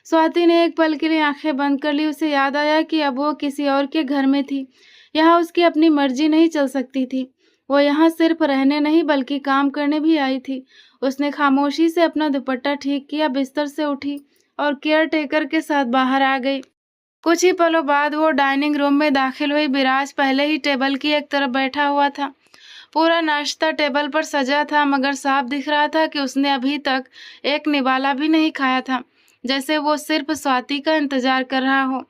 स्वाति ने एक पल के लिए आंखें बंद कर ली। उसे याद आया कि अब वो किसी और के घर में थी। यहाँ उसकी अपनी मर्जी नहीं चल सकती थी। वो यहाँ सिर्फ रहने नहीं बल्कि काम करने भी आई थी। उसने खामोशी से अपना दुपट्टा ठीक किया, बिस्तर से उठी और केयर टेकर के साथ बाहर आ गई। कुछ ही पलों बाद वो डाइनिंग रूम में दाखिल हुई। विराज पहले ही टेबल की एक तरफ बैठा हुआ था। पूरा नाश्ता टेबल पर सजा था, मगर साफ दिख रहा था कि उसने अभी तक एक निवाला भी नहीं खाया था, जैसे वो सिर्फ स्वाति का इंतजार कर रहा हो।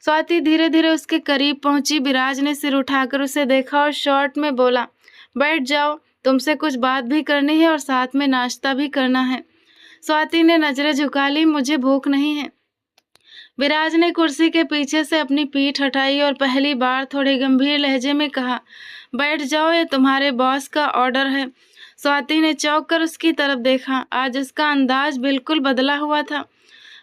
स्वाति धीरे धीरे उसके करीब पहुंची। विराज ने सिर उठाकर उसे देखा और शॉर्ट में बोला, बैठ जाओ, तुमसे कुछ बात भी करनी है और साथ में नाश्ता भी करना है। स्वाति ने नजरें झुका ली, मुझे भूख नहीं है। विराज ने कुर्सी के पीछे से अपनी पीठ हटाई और पहली बार थोड़े गंभीर लहजे में कहा, बैठ जाओ, ये तुम्हारे बॉस का ऑर्डर है। स्वाति ने चौंक कर उसकी तरफ देखा। आज उसका अंदाज बिल्कुल बदला हुआ था।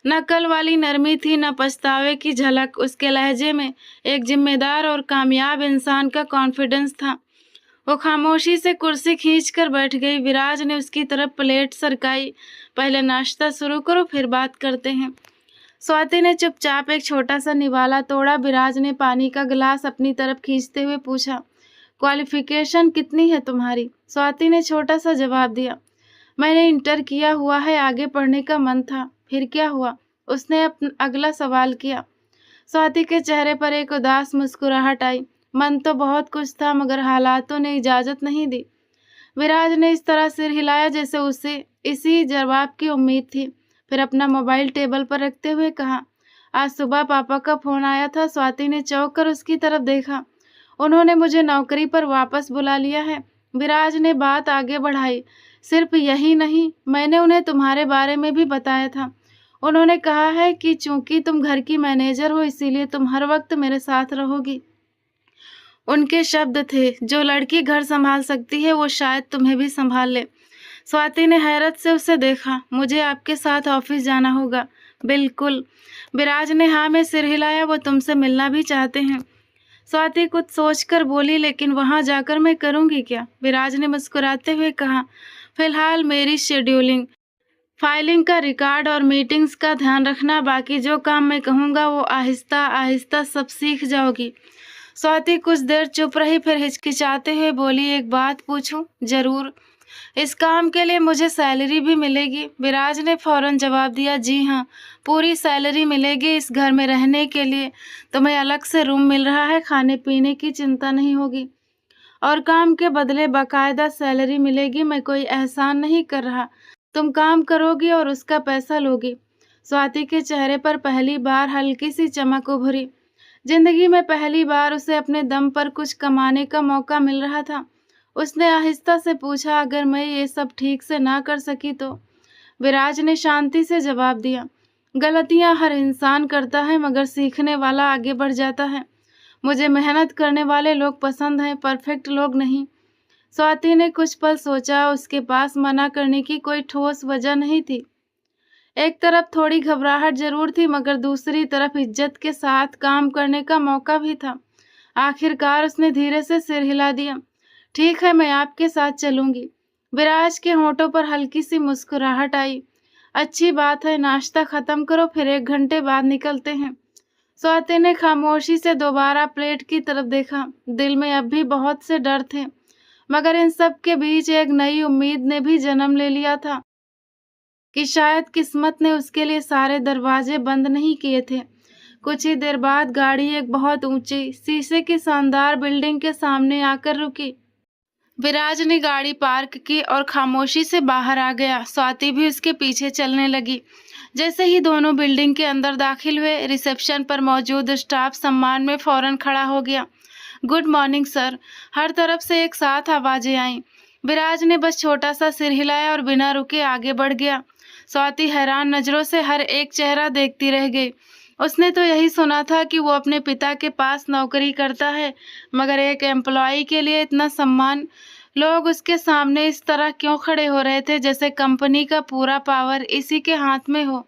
न कल वाली नरमी थी, न पछतावे की झलक। उसके लहजे में एक जिम्मेदार और कामयाब इंसान का कॉन्फिडेंस था। वो खामोशी से कुर्सी खींचकर बैठ गई। विराज ने उसकी तरफ प्लेट सरकाई, पहले नाश्ता शुरू करो, फिर बात करते हैं। स्वाति ने चुपचाप एक छोटा सा निवाला तोड़ा। विराज ने पानी का गिलास अपनी तरफ खींचते हुए पूछा, क्वालिफिकेशन कितनी है तुम्हारी? स्वाति ने छोटा सा जवाब दिया, मैंने इंटर किया हुआ है, आगे पढ़ने का मन था। फिर क्या हुआ? उसने अगला सवाल किया। स्वाति के चेहरे पर एक उदास मुस्कुराहट आई। मन तो बहुत कुछ था, मगर हालातों ने इजाजत नहीं दी। विराज ने इस तरह सिर हिलाया जैसे उसे इसी जवाब की उम्मीद थी। फिर अपना मोबाइल टेबल पर रखते हुए कहा, आज सुबह पापा का फोन आया था। स्वाति ने चौंक कर उसकी तरफ देखा। उन्होंने मुझे नौकरी पर वापस बुला लिया है। विराज ने बात आगे बढ़ाई, सिर्फ यही नहीं, मैंने उन्हें तुम्हारे बारे में भी बताया था। उन्होंने कहा है कि चूंकि तुम घर की मैनेजर हो, इसीलिए तुम हर वक्त मेरे साथ रहोगी। उनके शब्द थे, जो लड़की घर संभाल सकती है वो शायद तुम्हें भी संभाल ले। स्वाति ने हैरत से उसे देखा। मुझे आपके साथ ऑफिस जाना होगा। बिल्कुल। विराज ने हाँ में सिर हिलाया। वो तुमसे मिलना भी चाहते हैं। स्वाति कुछ सोचकर बोली, लेकिन वहां जाकर मैं करूंगी क्या? विराज ने मुस्कुराते हुए कहा, फिलहाल मेरी शेड्यूलिंग, फाइलिंग का रिकॉर्ड और मीटिंग्स का ध्यान रखना। बाकी जो काम मैं कहूँगा वो आहिस्ता आहिस्ता सब सीख जाओगी। स्वाति कुछ देर चुप रही, फिर हिचकिचाते हुए बोली, एक बात पूछूं? जरूर। इस काम के लिए मुझे सैलरी भी मिलेगी? विराज ने फौरन जवाब दिया, जी हाँ, पूरी सैलरी मिलेगी। इस घर में रहने के लिए तुम्हें अलग से रूम मिल रहा है, खाने पीने की चिंता नहीं होगी, और काम के बदले बाकायदा सैलरी मिलेगी। मैं कोई एहसान नहीं कर रहा, तुम काम करोगी और उसका पैसा लोगी। स्वाति के चेहरे पर पहली बार हल्की सी चमक उभरी। जिंदगी में पहली बार उसे अपने दम पर कुछ कमाने का मौका मिल रहा था। उसने आहिस्ता से पूछा, अगर मैं ये सब ठीक से ना कर सकी तो? विराज ने शांति से जवाब दिया, गलतियां हर इंसान करता है, मगर सीखने वाला आगे बढ़ जाता है। मुझे मेहनत करने वाले लोग पसंद हैं, परफेक्ट लोग नहीं। स्वाति ने कुछ पल सोचा। उसके पास मना करने की कोई ठोस वजह नहीं थी। एक तरफ थोड़ी घबराहट जरूर थी, मगर दूसरी तरफ इज्जत के साथ काम करने का मौका भी था। आखिरकार उसने धीरे से सिर हिला दिया, ठीक है, मैं आपके साथ चलूंगी। विराज के होंठों पर हल्की सी मुस्कुराहट आई। अच्छी बात है, नाश्ता खत्म करो, फिर 1 घंटे बाद निकलते हैं। स्वाति ने खामोशी से दोबारा प्लेट की तरफ देखा। दिल में अब भी बहुत से डर थे, मगर इन सब के बीच एक नई उम्मीद ने भी जन्म ले लिया था कि शायद किस्मत ने उसके लिए सारे दरवाजे बंद नहीं किए थे। कुछ ही देर बाद गाड़ी एक बहुत ऊंची शीशे की शानदार बिल्डिंग के सामने आकर रुकी। विराज ने गाड़ी पार्क की और खामोशी से बाहर आ गया। स्वाति भी उसके पीछे चलने लगी। जैसे ही दोनों बिल्डिंग के अंदर दाखिल हुए, रिसेप्शन पर मौजूद स्टाफ सम्मान में फौरन खड़ा हो गया। Good morning sir. हर तरफ से एक साथ आवाजें आईं। विराज ने बस छोटा सा सिर हिलाया और बिना रुके आगे बढ़ गया। स्वाति हैरान नजरों से हर एक चेहरा देखती रह गई। उसने तो यही सुना था कि वो अपने पिता के पास नौकरी करता है, मगर एक एम्प्लॉय के लिए इतना सम्मान। लोग उसके सामने इस तरह क्यों खड़े हो रहे थे, जैसे कंपनी का पूरा पावर इसी के हाथ में हो।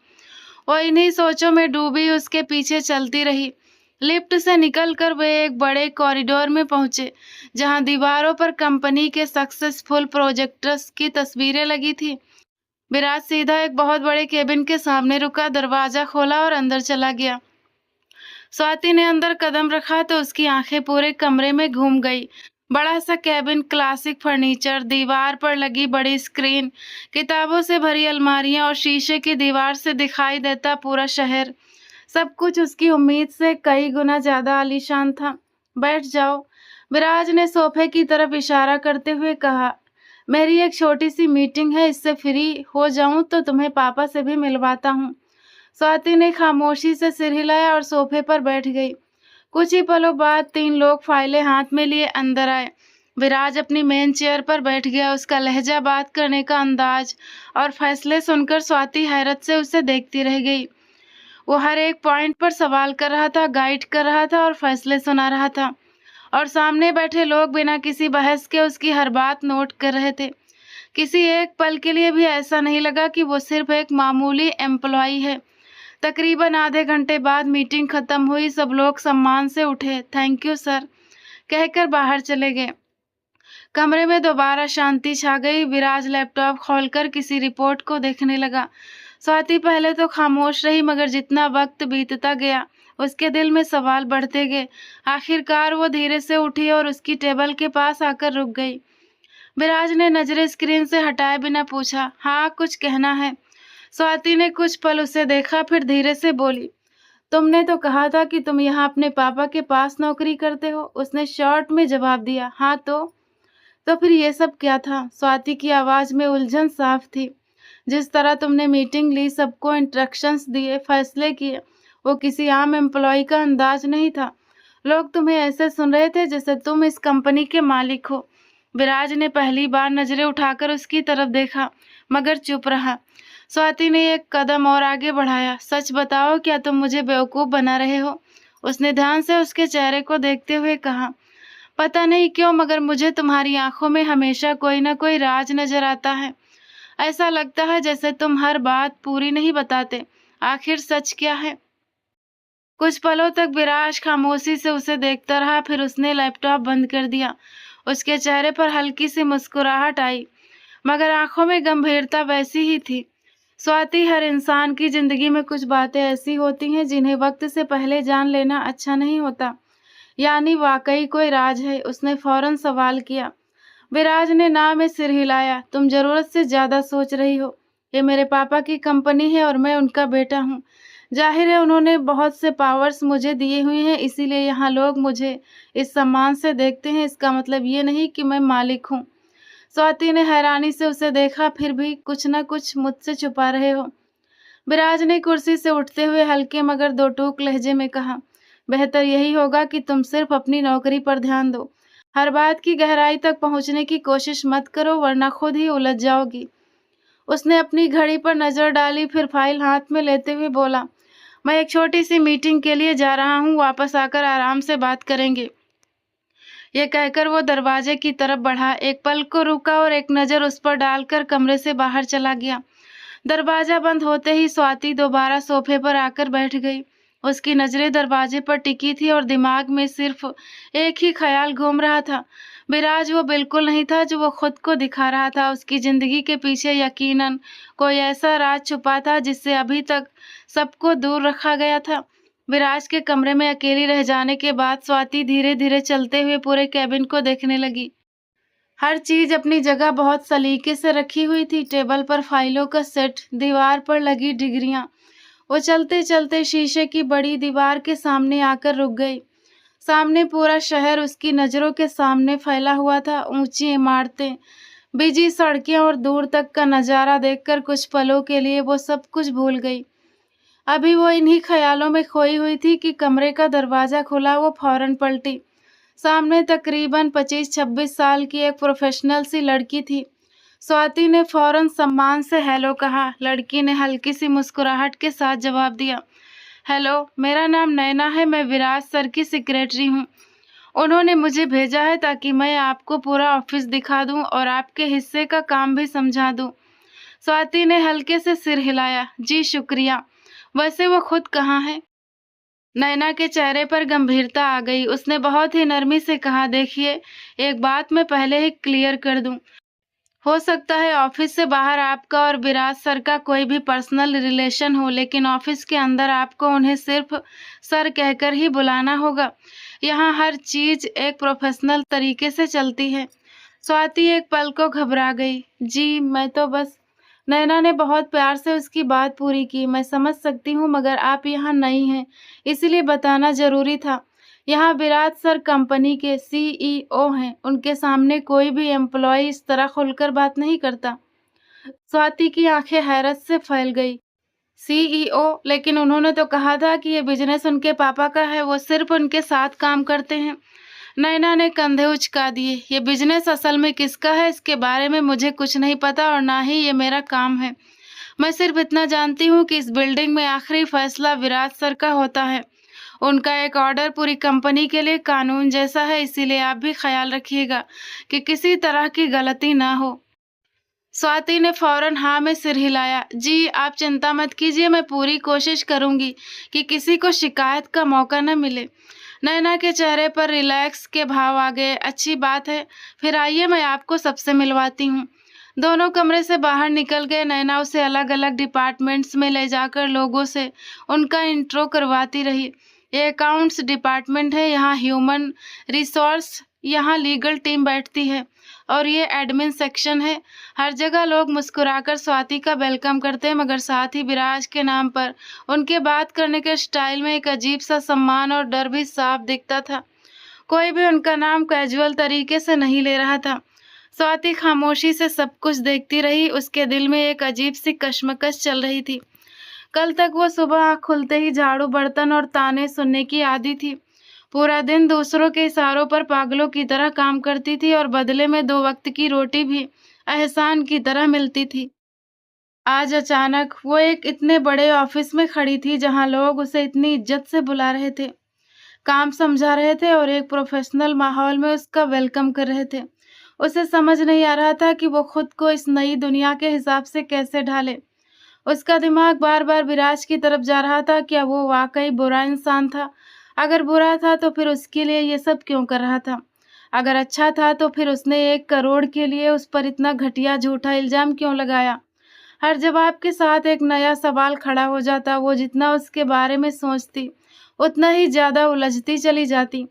वो इन्हीं सोचों में डूबी उसके पीछे चलती रही। लिफ्ट से निकलकर वे एक बड़े कॉरिडोर में पहुंचे, जहां दीवारों पर कंपनी के सक्सेसफुल प्रोजेक्ट्स की तस्वीरें लगी थी। विराज सीधा एक बहुत बड़े केबिन के सामने रुका, दरवाजा खोला और अंदर चला गया। स्वाति ने अंदर कदम रखा तो उसकी आंखें पूरे कमरे में घूम गई। बड़ा सा केबिन, क्लासिक फर्नीचर, दीवार पर लगी बड़ी स्क्रीन, किताबों से भरी अलमारियां और शीशे की दीवार से दिखाई देता पूरा शहर। सब कुछ उसकी उम्मीद से कई गुना ज्यादा आलीशान था। बैठ जाओ, विराज ने सोफे की तरफ इशारा करते हुए कहा। मेरी एक छोटी सी मीटिंग है, इससे फ्री हो जाऊं तो तुम्हें पापा से भी मिलवाता हूँ। स्वाति ने खामोशी से सिर हिलाया और सोफे पर बैठ गई। कुछ ही पलों बाद 3 लोग फाइलें हाथ में लिए अंदर आए। विराज अपनी मेन चेयर पर बैठ गया। उसका लहजा, बात करने का अंदाज और फैसले सुनकर स्वाति हैरत से उसे देखती रह गई। वो हर एक पॉइंट पर सवाल कर रहा था, गाइड कर रहा था और फैसले सुना रहा था, और सामने बैठे लोग बिना किसी बहस के उसकी हर बात नोट कर रहे थे। किसी एक पल के लिए भी ऐसा नहीं लगा कि वो सिर्फ एक मामूली एम्प्लॉय है। तकरीबन आधे घंटे बाद मीटिंग खत्म हुई। सब लोग सम्मान से उठे, थैंक यू सर कहकर बाहर चले गए। कमरे में दोबारा शांति छा गई। विराज लैपटॉप खोलकर किसी रिपोर्ट को देखने लगा। स्वाति पहले तो खामोश रही, मगर जितना वक्त बीतता गया उसके दिल में सवाल बढ़ते गए। आखिरकार वो धीरे से उठी और उसकी टेबल के पास आकर रुक गई। विराज ने नजरें स्क्रीन से हटाए बिना पूछा, हाँ कुछ कहना है? स्वाति ने कुछ पल उसे देखा, फिर धीरे से बोली, तुमने तो कहा था कि तुम यहाँ अपने पापा के पास नौकरी करते हो। उसने शॉर्ट में जवाब दिया, हाँ तो फिर ये सब क्या था? स्वाति की आवाज में उलझन साफ थी। जिस तरह तुमने मीटिंग ली, सबको इंस्ट्रक्शंस दिए, फैसले किए, वो किसी आम एम्प्लॉय का अंदाज नहीं था। लोग तुम्हें ऐसे सुन रहे थे जैसे तुम इस कंपनी के मालिक हो। विराज ने पहली बार नजरें उठाकर उसकी तरफ देखा, मगर चुप रहा। स्वाति ने एक कदम और आगे बढ़ाया, सच बताओ, क्या तुम मुझे बेवकूफ बना रहे हो? उसने ध्यान से उसके चेहरे को देखते हुए कहा, पता नहीं क्यों, मगर मुझे तुम्हारी आंखों में हमेशा कोई ना कोई राज नजर आता है। ऐसा लगता है जैसे तुम हर बात पूरी नहीं बताते। आखिर सच क्या है? कुछ पलों तक विराज खामोशी से उसे देखता रहा, फिर उसने लैपटॉप बंद कर दिया। उसके चेहरे पर हल्की सी मुस्कुराहट आई, मगर आंखों में गंभीरता वैसी ही थी। स्वाति, हर इंसान की जिंदगी में कुछ बातें ऐसी होती हैं जिन्हें वक्त से पहले जान लेना अच्छा नहीं होता। यानी वाकई कोई राज है? उसने फौरन सवाल किया। विराज ने ना में सिर हिलाया, तुम जरूरत से ज्यादा सोच रही हो। ये मेरे पापा की कंपनी है और मैं उनका बेटा हूँ। जाहिर है उन्होंने बहुत से पावर्स मुझे दिए हुए हैं, इसीलिए यहाँ लोग मुझे इस सम्मान से देखते हैं। इसका मतलब ये नहीं कि मैं मालिक हूँ। स्वाति ने हैरानी से उसे देखा, फिर भी कुछ न कुछ मुझसे छुपा रहे हो। विराज ने कुर्सी से उठते हुए हल्के मगर दो टूक लहजे में कहा, बेहतर यही होगा कि तुम सिर्फ अपनी नौकरी पर ध्यान दो। हर बात की गहराई तक पहुंचने की कोशिश मत करो, वरना खुद ही उलझ जाओगी। उसने अपनी घड़ी पर नजर डाली, फिर फाइल हाथ में लेते हुए बोला, मैं एक छोटी सी मीटिंग के लिए जा रहा हूँ, वापस आकर आराम से बात करेंगे। यह कहकर वो दरवाजे की तरफ बढ़ा, एक पल को रुका और एक नजर उस पर डालकर कमरे से बाहर चला गया। दरवाजा बंद होते ही स्वाति दोबारा सोफे पर आकर बैठ गई। उसकी नजरें दरवाजे पर टिकी थी और दिमाग में सिर्फ एक ही ख्याल घूम रहा था। विराज वो बिल्कुल नहीं था जो वो खुद को दिखा रहा था। उसकी जिंदगी के पीछे यकीनन कोई ऐसा राज छुपा था जिससे अभी तक सबको दूर रखा गया था। विराज के कमरे में अकेली रह जाने के बाद स्वाति धीरे धीरे चलते हुए पूरे कैबिन को देखने लगी। हर चीज अपनी जगह बहुत सलीके से रखी हुई थी। टेबल पर फाइलों का सेट, दीवार पर लगी डिग्रियां। वो चलते चलते शीशे की बड़ी दीवार के सामने आकर रुक गई। सामने पूरा शहर उसकी नजरों के सामने फैला हुआ था। ऊंची इमारतें, बिजी सड़कें और दूर तक का नजारा देखकर कुछ पलों के लिए वो सब कुछ भूल गई। अभी वो इन्हीं ख्यालों में खोई हुई थी कि कमरे का दरवाजा खुला। वो फौरन पलटी। सामने तकरीबन 25-26 साल की एक प्रोफेशनल सी लड़की थी। स्वाति ने फौरन सम्मान से हेलो कहा। लड़की ने हल्की सी मुस्कुराहट के साथ जवाब दिया, हेलो, मेरा नाम नैना है, मैं विराज सर की सेक्रेटरी हूँ। उन्होंने मुझे भेजा है ताकि मैं आपको पूरा ऑफिस दिखा दूं और आपके हिस्से का काम भी समझा दूं। स्वाति ने हल्के से सिर हिलाया, जी शुक्रिया। वैसे वो खुद कहाँ है? नैना के चेहरे पर गंभीरता आ गई। उसने बहुत ही नरमी से कहा, देखिए, एक बात मैं पहले ही क्लियर कर दूं। हो सकता है ऑफिस से बाहर आपका और विराज सर का कोई भी पर्सनल रिलेशन हो, लेकिन ऑफिस के अंदर आपको उन्हें सिर्फ सर कहकर ही बुलाना होगा। यहाँ हर चीज एक प्रोफेशनल तरीके से चलती है। स्वाति एक पल को घबरा गई। जी मैं तो बस। नैना ने बहुत प्यार से उसकी बात पूरी की। मैं समझ सकती हूँ, मगर आप यहाँ नई हैं, इसलिए बताना जरूरी था। यहाँ विराज सर कंपनी के सीईओ हैं। उनके सामने कोई भी एम्प्लॉय इस तरह खुलकर बात नहीं करता। स्वाति की आंखें हैरत से फैल गई। सीईओ? लेकिन उन्होंने तो कहा था कि ये बिजनेस उनके पापा का है, वो सिर्फ उनके साथ काम करते हैं। नैना ने कंधे उचका दिए। ये बिजनेस असल में किसका है इसके बारे में मुझे कुछ नहीं पता और ना ही ये मेरा काम है। मैं सिर्फ इतना जानती हूँ कि इस बिल्डिंग में आखिरी फैसला विराज सर का होता है। उनका एक ऑर्डर पूरी कंपनी के लिए कानून जैसा है, इसीलिए आप भी ख्याल रखिएगा कि किसी तरह की गलती ना हो। स्वाति ने फौरन हाँ में सिर हिलाया। जी आप चिंता मत कीजिए, मैं पूरी कोशिश करूंगी कि किसी को शिकायत का मौका न मिले। नैना के चेहरे पर रिलैक्स के भाव आ गए। अच्छी बात है, फिर आइए मैं आपको सबसे मिलवाती हूँ। दोनों कमरे से बाहर निकल गए। नैना उसे अलग अलग डिपार्टमेंट्स में ले जाकर लोगों से उनका इंट्रो करवाती रही। ये अकाउंट्स डिपार्टमेंट है, यहाँ ह्यूमन रिसोर्स, यहाँ लीगल टीम बैठती है, और ये एडमिन सेक्शन है। हर जगह लोग मुस्कुराकर स्वाति का वेलकम करते, मगर साथ ही विराज के नाम पर उनके बात करने के स्टाइल में एक अजीब सा सम्मान और डर भी साफ दिखता था। कोई भी उनका नाम कैजुअल तरीके से नहीं ले रहा था। स्वाति खामोशी से सब कुछ देखती रही। उसके दिल में एक अजीब सी कश्मकश चल रही थी। कल तक वो सुबह आँख खुलते ही झाड़ू, बर्तन और ताने सुनने की आदी थी। पूरा दिन दूसरों के इशारों पर पागलों की तरह काम करती थी और बदले में 2 वक्त की रोटी भी एहसान की तरह मिलती थी। आज अचानक वो एक इतने बड़े ऑफिस में खड़ी थी जहां लोग उसे इतनी इज्जत से बुला रहे थे, काम समझा रहे थे और एक प्रोफेशनल माहौल में उसका वेलकम कर रहे थे। उसे समझ नहीं आ रहा था कि वो खुद को इस नई दुनिया के हिसाब से कैसे ढाले। उसका दिमाग बार बार विराज की तरफ जा रहा था। क्या वो वाकई बुरा इंसान था? अगर बुरा था तो फिर उसके लिए ये सब क्यों कर रहा था? अगर अच्छा था तो फिर उसने 1 करोड़ के लिए उस पर इतना घटिया झूठा इल्जाम क्यों लगाया? हर जवाब के साथ एक नया सवाल खड़ा हो जाता। वो जितना उसके बारे में सोचती उतना ही ज्यादा उलझती चली जाती।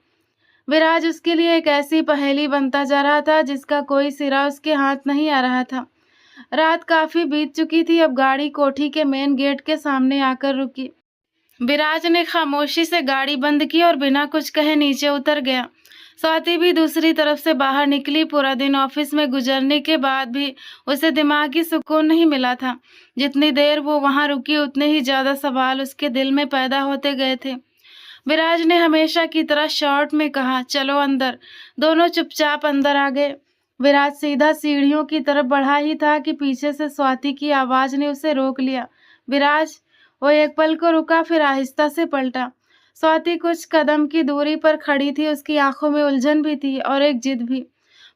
विराज उसके लिए एक ऐसी पहेली बनता जा रहा था जिसका कोई सिरा उसके हाथ नहीं आ रहा था। रात काफी बीत चुकी थी। अब गाड़ी कोठी के मेन गेट के सामने आकर रुकी। विराज ने खामोशी से गाड़ी बंद की और बिना कुछ कहे नीचे उतर गया। स्वाति भी दूसरी तरफ से बाहर निकली। पूरा दिन ऑफिस में गुजरने के बाद भी उसे दिमागी सुकून नहीं मिला था। जितनी देर वो वहां रुकी उतने ही ज्यादा सवाल उसके दिल में पैदा होते गए थे। विराज ने हमेशा की तरह शॉर्ट में कहा, चलो अंदर। दोनों चुपचाप अंदर आ गए। विराज सीधा सीढ़ियों की तरफ बढ़ा ही था कि पीछे से स्वाति की आवाज ने उसे रोक लिया। विराज! वो एक पल को रुका, फिर आहिस्ता से पलटा। स्वाति कुछ कदम की दूरी पर खड़ी थी। उसकी आंखों में उलझन भी थी और एक जिद भी।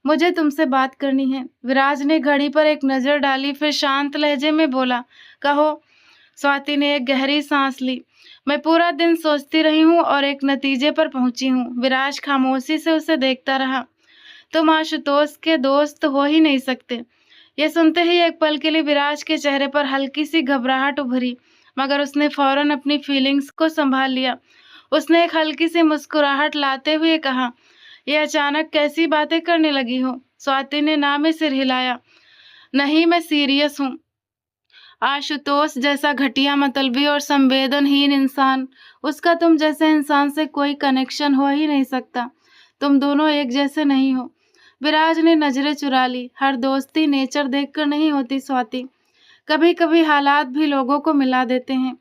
मुझे तुमसे बात करनी है। विराज ने घड़ी पर एक नजर डाली, फिर शांत लहजे में बोला, कहो। स्वाति ने एक गहरी सांस ली। मैं पूरा दिन सोचती रही हूँ और एक नतीजे पर पहुंची हूँ। विराज खामोशी से उसे देखता रहा। तुम आशुतोष के दोस्त हो ही नहीं सकते। ये सुनते ही एक पल के लिए विराज के चेहरे पर हल्की सी घबराहट उभरी, मगर उसने फौरन अपनी फीलिंग्स को संभाल लिया। उसने एक हल्की सी मुस्कुराहट लाते हुए कहा, ये अचानक कैसी बातें करने लगी हो? स्वाति ने ना में सिर हिलाया। नहीं, मैं सीरियस हूँ। आशुतोष जैसा घटिया, मतलबी और संवेदनहीन इंसान, उसका तुम जैसे इंसान से कोई कनेक्शन हो ही नहीं सकता। तुम दोनों एक जैसे नहीं हो। विराज ने नजरें चुरा ली। हर दोस्ती नेचर देखकर नहीं होती स्वाति, कभी कभी हालात भी लोगों को मिला देते हैं।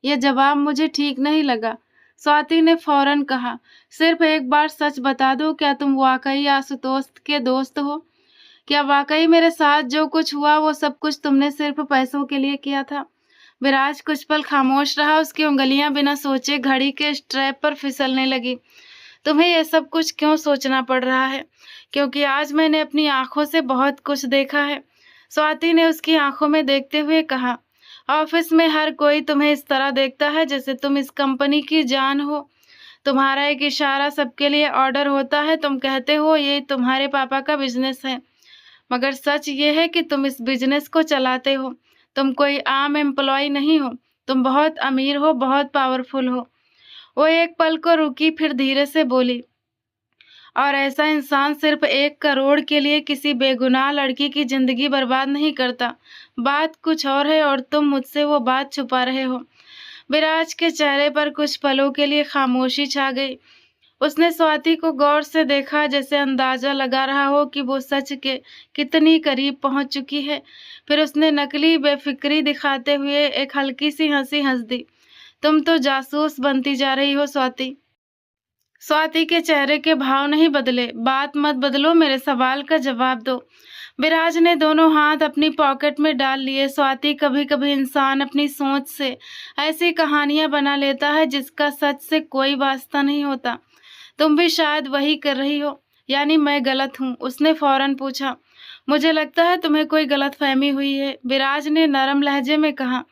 यह जवाब मुझे ठीक नहीं लगा। स्वाति ने फौरन कहा, सिर्फ एक बार सच बता दो, क्या तुम वाकई आशुतोष के दोस्त हो? क्या वाकई मेरे साथ जो कुछ हुआ वो सब कुछ तुमने सिर्फ पैसों के लिए किया था? विराज कुछ पल खामोश रहा। उसकी उंगलियां बिना सोचे घड़ी के स्ट्रैप पर फिसलने लगी। तुम्हें यह सब कुछ क्यों सोचना पड़ रहा है? क्योंकि आज मैंने अपनी आंखों से बहुत कुछ देखा है। स्वाति ने उसकी आंखों में देखते हुए कहा, ऑफिस में हर कोई तुम्हें इस तरह देखता है जैसे तुम इस कंपनी की जान हो। तुम्हारा एक इशारा सबके लिए ऑर्डर होता है। तुम कहते हो ये तुम्हारे पापा का बिजनेस है, मगर सच ये है कि तुम इस बिजनेस को चलाते हो। तुम कोई आम एम्प्लॉय नहीं हो। तुम बहुत अमीर हो, बहुत पावरफुल हो। वो एक पल को रुकी, फिर धीरे से बोली, और ऐसा इंसान सिर्फ 1 करोड़ के लिए किसी बेगुनाह लड़की की जिंदगी बर्बाद नहीं करता। बात कुछ और है और तुम मुझसे वो बात छुपा रहे हो। विराज के चेहरे पर कुछ पलों के लिए खामोशी छा गई। उसने स्वाति को गौर से देखा, जैसे अंदाजा लगा रहा हो कि वो सच के कितनी करीब पहुंच चुकी है। फिर उसने नकली बेफिक्री दिखाते हुए एक हल्की सी हंसी हंस दी। तुम तो जासूस बनती जा रही हो स्वाति। स्वाति के चेहरे के भाव नहीं बदले। बात मत बदलो, मेरे सवाल का जवाब दो। विराज ने दोनों हाथ अपनी पॉकेट में डाल लिए। स्वाति, कभी कभी इंसान अपनी सोच से ऐसी कहानियां बना लेता है जिसका सच से कोई वास्ता नहीं होता। तुम भी शायद वही कर रही हो। यानी मैं गलत हूँ? उसने फौरन पूछा। मुझे लगता है तुम्हें कोई गलतफहमी हुई है, विराज ने नरम लहजे में कहा।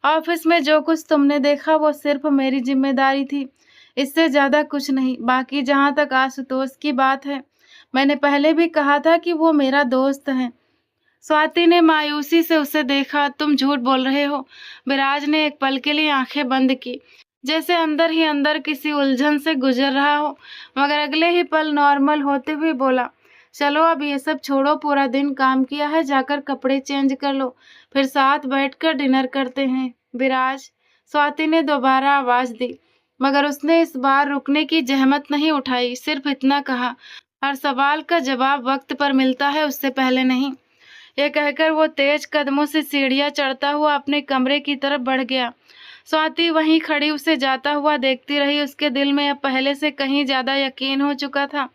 ऑफिस में जो कुछ तुमने देखा वो सिर्फ मेरी जिम्मेदारी थी, इससे ज्यादा कुछ नहीं। बाकी जहाँ तक आशुतोष की बात है, मैंने पहले भी कहा था कि वो मेरा दोस्त है। स्वाति ने मायूसी से उसे देखा। तुम झूठ बोल रहे हो। विराज ने एक पल के लिए आंखें बंद की, जैसे अंदर ही अंदर किसी उलझन से गुजर रहा हो, मगर अगले ही पल नॉर्मल होते हुए बोला, चलो अब ये सब छोड़ो, पूरा दिन काम किया है, जाकर कपड़े चेंज कर लो, फिर साथ बैठकर डिनर करते हैं। विराज, स्वाति ने दोबारा आवाज दी, मगर उसने इस बार रुकने की जहमत नहीं उठाई। सिर्फ इतना कहा, हर सवाल का जवाब वक्त पर मिलता है, उससे पहले नहीं। ये कहकर वो तेज कदमों से सीढ़ियां चढ़ता हुआ अपने कमरे की तरफ बढ़ गया। स्वाति वहीं खड़ी उसे जाता हुआ देखती रही। उसके दिल में अब पहले से कहीं ज्यादा यकीन हो चुका था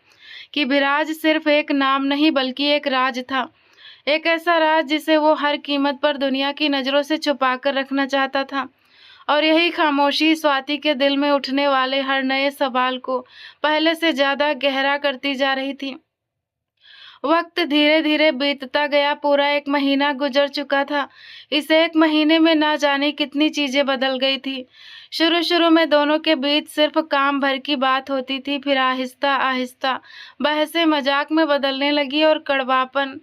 कि विराज सिर्फ एक नाम नहीं बल्कि एक राज था। एक ऐसा राज जिसे वो हर कीमत पर दुनिया की नजरों से छुपा कर रखना चाहता था। और यही खामोशी स्वाति के दिल में उठने वाले हर नए सवाल को पहले से ज्यादा गहरा करती जा रही थी। वक्त धीरे धीरे बीतता गया। पूरा 1 महीना गुजर चुका था। इस 1 महीने में ना जाने कितनी चीजें बदल गई थी। शुरू शुरू में दोनों के बीच सिर्फ काम भर की बात होती थी, फिर आहिस्ता आहिस्ता बहसें मजाक में बदलने लगी और कड़वापन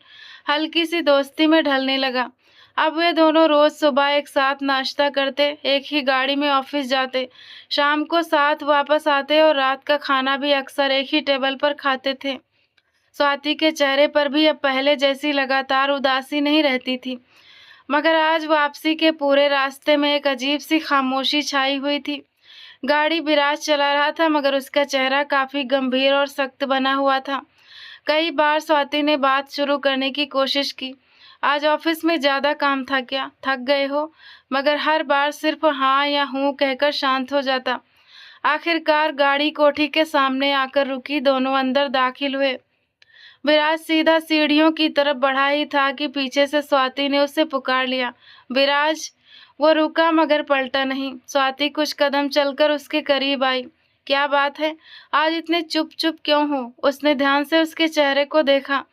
हल्की सी दोस्ती में ढलने लगा। अब वे दोनों रोज सुबह एक साथ नाश्ता करते, एक ही गाड़ी में ऑफिस जाते, शाम को साथ वापस आते और रात का खाना भी अक्सर एक ही टेबल पर खाते थे। स्वाति के चेहरे पर भी अब पहले जैसी लगातार उदासी नहीं रहती थी, मगर आज वापसी के पूरे रास्ते में एक अजीब सी खामोशी छाई हुई थी। गाड़ी विराज चला रहा था, मगर उसका चेहरा काफी गंभीर और सख्त बना हुआ था। कई बार स्वाति ने बात शुरू करने की कोशिश की, आज ऑफिस में ज्यादा काम था क्या, थक गए हो, मगर हर बार सिर्फ हाँ या हूँ कहकर शांत हो जाता। आखिरकार गाड़ी कोठी के सामने आकर रुकी। दोनों अंदर दाखिल हुए। विराज सीधा सीढ़ियों की तरफ बढ़ा ही था कि पीछे से स्वाति ने उसे पुकार लिया, विराज। वो रुका मगर पलटा नहीं। स्वाति कुछ कदम चलकर उसके करीब आई। क्या बात है, आज इतने चुप चुप क्यों हो? उसने ध्यान से उसके चेहरे को देखा।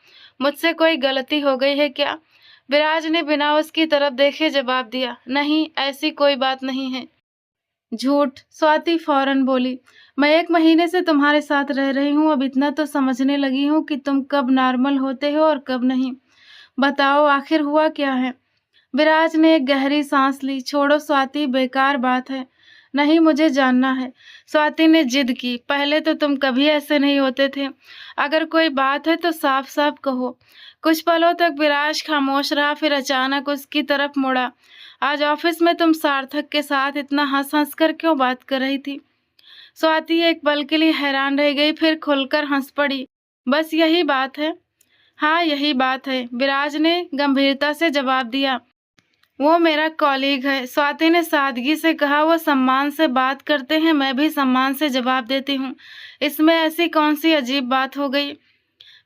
मुझसे कोई गलती हो गई है क्या? विराज ने बिना उसकी तरफ देखे जवाब दिया, नहीं, ऐसी कोई बात नहीं है। झूठ, स्वाति फौरन बोली। मैं 1 महीने से तुम्हारे साथ रह रही हूँ, अब इतना तो समझने लगी हूँ कि तुम कब नॉर्मल होते हो और कब नहीं। बताओ आखिर हुआ क्या है? विराज ने एक गहरी सांस ली। छोड़ो स्वाति, बेकार बात है। नहीं, मुझे जानना है। स्वाति ने जिद की। पहले तो तुम कभी ऐसे नहीं होते थे। अगर कोई बात है तो साफ साफ कहो। कुछ पलों तक विराज खामोश रहा, फिर अचानक उसकी तरफ मुड़ा। आज ऑफिस में तुम सार्थक के साथ इतना हंस हंस कर क्यों बात कर रही थी? स्वाति एक पल के लिए हैरान रह गई, फिर खुलकर हंस पड़ी। बस यही बात है। हाँ, यही बात है, विराज ने गंभीरता से जवाब दिया। वो मेरा कॉलीग है, स्वाति ने सादगी से कहा। वो सम्मान से बात करते हैं, मैं भी सम्मान से जवाब देती हूँ। इसमें ऐसी कौन सी अजीब बात हो गई?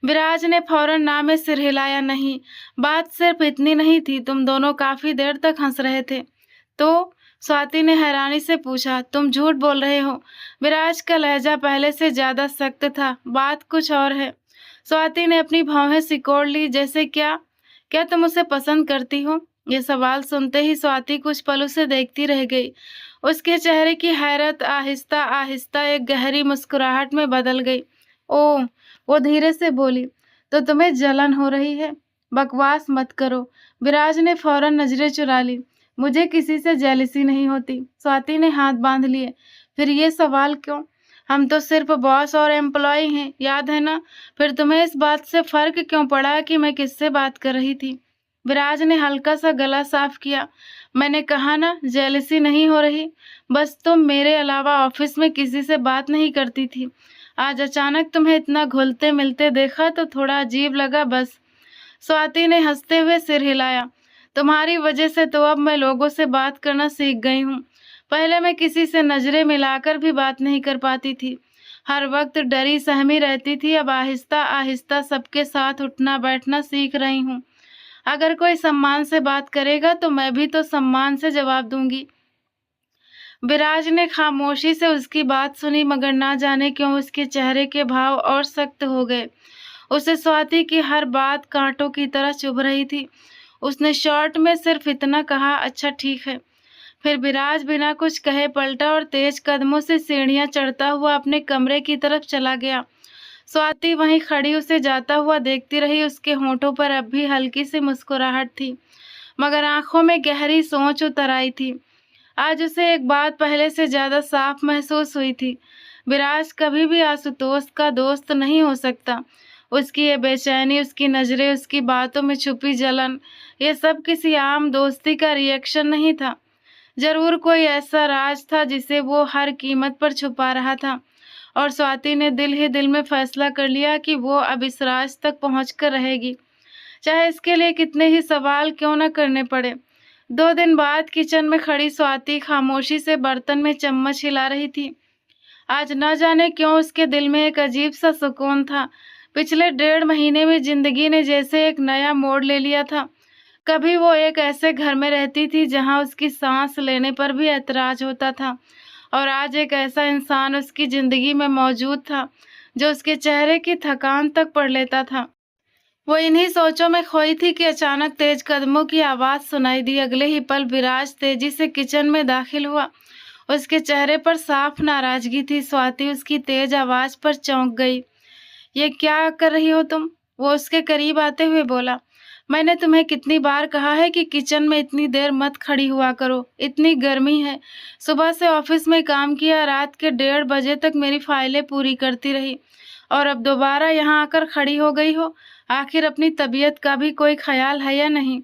विराज ने फौरन ना में सिर हिलाया। नहीं, बात सिर्फ इतनी नहीं थी, तुम दोनों काफी देर तक हंस रहे थे। तो? स्वाति ने हैरानी से पूछा। तुम झूठ बोल रहे हो। विराज का लहजा पहले से ज्यादा सख्त था। बात कुछ और है। स्वाति ने अपनी भौहें सिकोड़ ली। जैसे क्या? क्या तुम उसे पसंद करती हो? ये सवाल सुनते ही स्वाति कुछ पल उसे देखती रह गई। उसके चेहरे की हैरत आहिस्ता आहिस्ता एक गहरी मुस्कुराहट में बदल गई। ओह, वो धीरे से बोली, तो तुम्हें जलन हो रही है? बकवास मत करो। विराज ने फौरन नजरें चुरा ली। मुझे किसी से जेलसी नहीं होती। स्वाति ने हाथ बांध लिए। फिर ये सवाल क्यों? हम तो सिर्फ बॉस और एम्प्लॉय हैं, याद है ना? फिर तुम्हें इस बात से फर्क क्यों पड़ा कि मैं किससे बात कर रही थी? विराज ने हल्का सा गला साफ किया। मैंने कहा ना, जेलसी नहीं हो रही। बस तुम मेरे अलावा ऑफिस में किसी से बात नहीं करती थी। आज अचानक तुम्हें इतना घुलते मिलते देखा तो थोड़ा अजीब लगा, बस। स्वाति ने हंसते हुए सिर हिलाया। तुम्हारी वजह से तो अब मैं लोगों से बात करना सीख गई हूँ। पहले मैं किसी से नजरें मिलाकर भी बात नहीं कर पाती थी। हर वक्त डरी सहमी रहती थी। अब आहिस्ता आहिस्ता सबके साथ उठना बैठना सीख रही हूँ। अगर कोई सम्मान से बात करेगा तो मैं भी तो सम्मान से जवाब दूंगी। विराज ने खामोशी से उसकी बात सुनी, मगर ना जाने क्यों उसके चेहरे के भाव और सख्त हो गए। उसे स्वाति की हर बात कांटों की तरह चुभ रही थी। उसने शॉर्ट में सिर्फ इतना कहा, अच्छा ठीक है। फिर विराज बिना कुछ कहे पलटा और तेज कदमों से सीढ़ियां चढ़ता हुआ अपने कमरे की तरफ चला गया। स्वाति वहीं खड़ी उसे जाता हुआ देखती रही। उसके होठों पर अब भी हल्की सी मुस्कुराहट थी, मगर आंखों में गहरी सोच उतर आई थी। आज उसे एक बात पहले से ज्यादा साफ महसूस हुई थी। विराज कभी भी आशुतोष का दोस्त नहीं हो सकता। उसकी ये बेचैनी, उसकी नजरें, उसकी बातों में छुपी जलन, ये सब किसी आम दोस्ती का रिएक्शन नहीं था। जरूर कोई ऐसा राज था जिसे वो हर कीमत पर छुपा रहा था, और स्वाति ने दिल ही दिल में फैसला कर लिया कि वो अब इस राज तक पहुंचकर रहेगी, चाहे इसके लिए कितने ही सवाल क्यों न करने पड़े। 2 दिन बाद किचन में खड़ी स्वाति खामोशी से बर्तन में चम्मच हिला रही थी। आज न जाने क्यों उसके दिल में एक अजीब सा सुकून था। पिछले 1.5 महीने में जिंदगी ने जैसे एक नया मोड़ ले लिया था। कभी वो एक ऐसे घर में रहती थी जहां उसकी सांस लेने पर भी ऐतराज होता था, और आज एक ऐसा इंसान उसकी जिंदगी में मौजूद था जो उसके चेहरे की थकान तक पढ़ लेता था। वो इन्हीं सोचों में खोई थी कि अचानक तेज कदमों की आवाज सुनाई दी। अगले ही पल विराज तेजी से किचन में दाखिल हुआ। उसके चेहरे पर साफ नाराजगी थी। स्वाति उसकी तेज आवाज पर चौंक गई। ये क्या कर रही हो तुम? वो उसके करीब आते हुए बोला। मैंने तुम्हें कितनी बार कहा है कि किचन में इतनी देर मत खड़ी हुआ करो, इतनी गर्मी है। सुबह से ऑफिस में काम किया, रात के 1:30 बजे तक मेरी फाइलें पूरी करती रही, और अब दोबारा यहाँ आकर खड़ी हो गई हो। आखिर अपनी तबीयत का भी कोई ख्याल है या नहीं?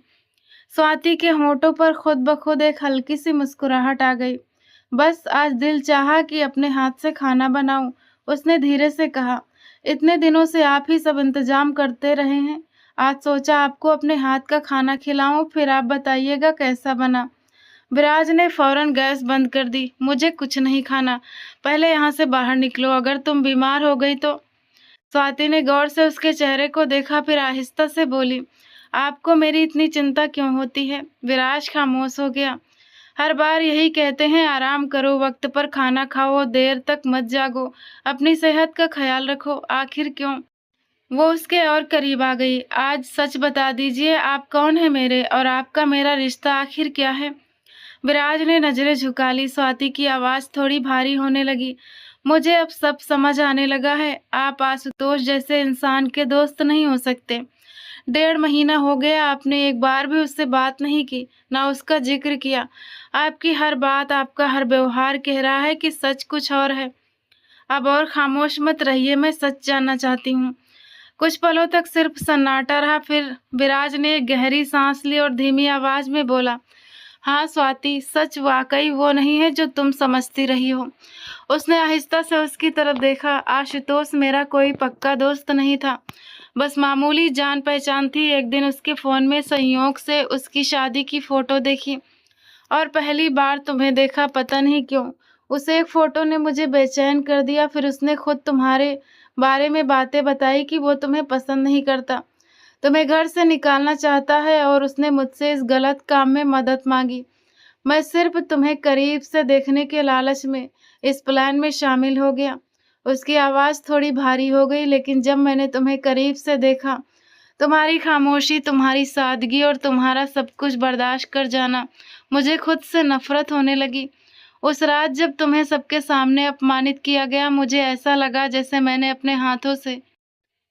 स्वाति के होठों पर खुद ब खुद एक हल्की सी मुस्कुराहट आ गई। बस आज दिल चाहा कि अपने हाथ से खाना बनाऊं, उसने धीरे से कहा। इतने दिनों से आप ही सब इंतजाम करते रहे हैं, आज सोचा आपको अपने हाथ का खाना खिलाऊं, फिर आप बताइएगा कैसा बना। विराज ने फौरन गैस बंद कर दी। मुझे कुछ नहीं खाना, पहले यहाँ से बाहर निकलो, अगर तुम बीमार हो गई तो। स्वाति ने गौर से उसके चेहरे को देखा, फिर आहिस्ता से बोली, आपको मेरी इतनी चिंता क्यों होती है? विराज खामोश हो गया। हर बार यही कहते हैं, आराम करो, वक्त पर खाना खाओ, देर तक मत जागो, अपनी सेहत का ख्याल रखो। आखिर क्यों? वो उसके और करीब आ गई। आज सच बता दीजिए, आप कौन है मेरे, और आपका मेरा रिश्ता आखिर क्या है? विराज ने नजरें झुका ली। स्वाति की आवाज थोड़ी भारी होने लगी। मुझे अब सब समझ आने लगा है। आप आशुतोष जैसे इंसान के दोस्त नहीं हो सकते। 1.5 महीना हो गया, आपने एक बार भी उससे बात नहीं की, ना उसका जिक्र किया। आपकी हर बात, आपका हर व्यवहार कह रहा है कि सच कुछ और है। अब और खामोश मत रहिए, मैं सच जानना चाहती हूँ। कुछ पलों तक सिर्फ सन्नाटा रहा, फिर विराज ने एक गहरी सांस ली और धीमी आवाज में बोला, हाँ स्वाति, सच वाकई वो नहीं है जो तुम समझती रही हो। उसने आहिस्ता से उसकी तरफ देखा। आशुतोष मेरा कोई पक्का दोस्त नहीं था, बस मामूली जान पहचान थी। एक दिन उसके फोन में संयोग से उसकी शादी की फोटो देखी, और पहली बार तुम्हें देखा। पता नहीं क्यों उस एक फोटो ने मुझे बेचैन कर दिया। फिर उसने खुद तुम्हारे बारे में बातें बताई कि वो तुम्हें पसंद नहीं करता, तुम्हें घर से निकालना चाहता है, और उसने मुझसे इस गलत काम में मदद मांगी। मैं सिर्फ तुम्हें करीब से देखने के लालच में इस प्लान में शामिल हो गया। उसकी आवाज थोड़ी भारी हो गई, लेकिन जब मैंने तुम्हें करीब से देखा, तुम्हारी खामोशी, तुम्हारी सादगी और तुम्हारा सब कुछ बर्दाश्त कर जाना, मुझे खुद से नफरत होने लगी। उस रात जब तुम्हें सबके सामने अपमानित किया गया, मुझे ऐसा लगा जैसे मैंने अपने हाथों से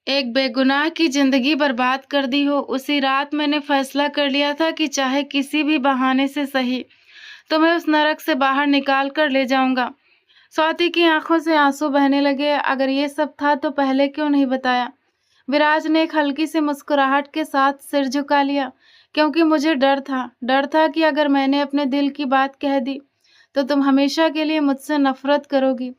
एक बेगुनाह की जिंदगी बर्बाद कर दी हो। उसी रात मैंने फैसला कर लिया था कि चाहे किसी भी बहाने से सही, तुम्हें उस नरक से बाहर निकाल कर ले जाऊंगा। स्वाति की आंखों से आंसू बहने लगे। अगर ये सब था तो पहले क्यों नहीं बताया? विराज ने एक हल्की सी मुस्कुराहट के साथ सिर झुका लिया। क्योंकि मुझे डर था कि अगर मैंने अपने दिल की बात कह दी तो तुम हमेशा के लिए मुझसे नफरत करोगी।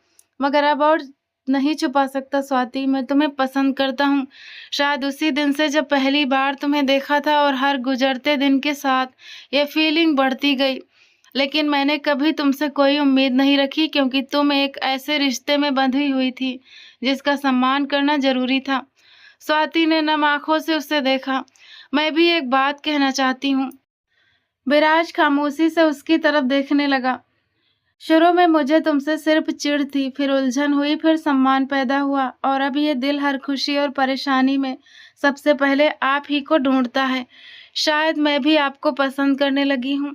मगर अब और नहीं छुपा सकता स्वाति, मैं तुम्हें पसंद करता हूँ। शायद उसी दिन से जब पहली बार तुम्हें देखा था, और हर गुजरते दिन के साथ ये फीलिंग बढ़ती गई। लेकिन मैंने कभी तुमसे कोई उम्मीद नहीं रखी, क्योंकि तुम एक ऐसे रिश्ते में बंधी हुई थी जिसका सम्मान करना जरूरी था। स्वाति ने नम आंखों से उसे देखा। मैं भी एक बात कहना चाहती हूँ। विराज खामोशी से उसकी तरफ देखने लगा। शुरू में मुझे तुमसे सिर्फ चिढ़ थी, फिर उलझन हुई, फिर सम्मान पैदा हुआ, और अब ये दिल हर खुशी और परेशानी में सबसे पहले आप ही को ढूंढता है। शायद मैं भी आपको पसंद करने लगी हूँ।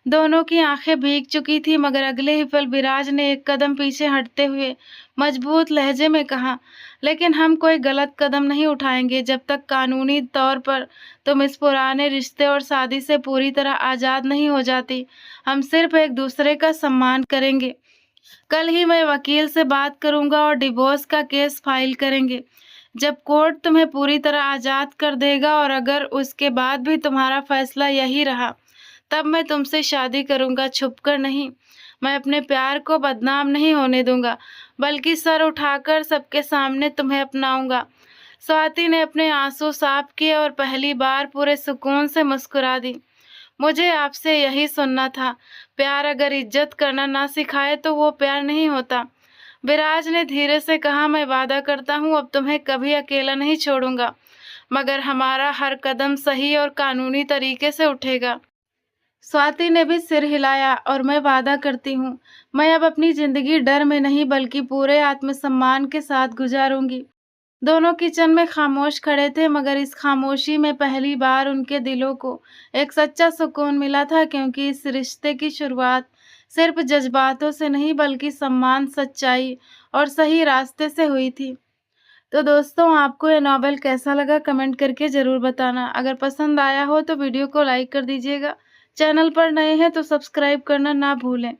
दोनों की आंखें भीग चुकी थी, मगर अगले ही पल विराज ने एक कदम पीछे हटते हुए मजबूत लहजे में कहा, लेकिन हम कोई गलत कदम नहीं उठाएंगे जब तक कानूनी तौर पर तुम इस पुराने रिश्ते और शादी से पूरी तरह आज़ाद नहीं हो जाती। हम सिर्फ एक दूसरे का सम्मान करेंगे। कल ही मैं वकील से बात करूंगा और डिवोर्स का केस फाइल करेंगे। जब कोर्ट तुम्हें पूरी तरह आज़ाद कर देगा और अगर उसके बाद भी तुम्हारा फैसला यही रहा, तब मैं तुमसे शादी करूंगा, छुपकर नहीं। मैं अपने प्यार को बदनाम नहीं होने दूंगा, बल्कि सर उठाकर सबके सामने तुम्हें अपनाऊंगा। स्वाति ने अपने आंसू साफ किए और पहली बार पूरे सुकून से मुस्कुरा दी। मुझे आपसे यही सुनना था। प्यार अगर इज्जत करना ना सिखाए तो वो प्यार नहीं होता। विराज ने धीरे से कहा, मैं वादा करता हूँ अब तुम्हें कभी अकेला नहीं छोड़ूंगा, मगर हमारा हर कदम सही और कानूनी तरीके से उठेगा। स्वाति ने भी सिर हिलाया और मैं वादा करती हूँ, मैं अब अपनी जिंदगी डर में नहीं बल्कि पूरे आत्मसम्मान के साथ गुजारूंगी। दोनों किचन में खामोश खड़े थे, मगर इस खामोशी में पहली बार उनके दिलों को एक सच्चा सुकून मिला था, क्योंकि इस रिश्ते की शुरुआत सिर्फ जज्बातों से नहीं बल्कि सम्मान, सच्चाई और सही रास्ते से हुई थी। तो दोस्तों, आपको ये नॉवेल कैसा लगा कमेंट करके ज़रूर बताना। अगर पसंद आया हो तो वीडियो को लाइक कर दीजिएगा। चैनल पर नए हैं तो सब्सक्राइब करना ना भूलें।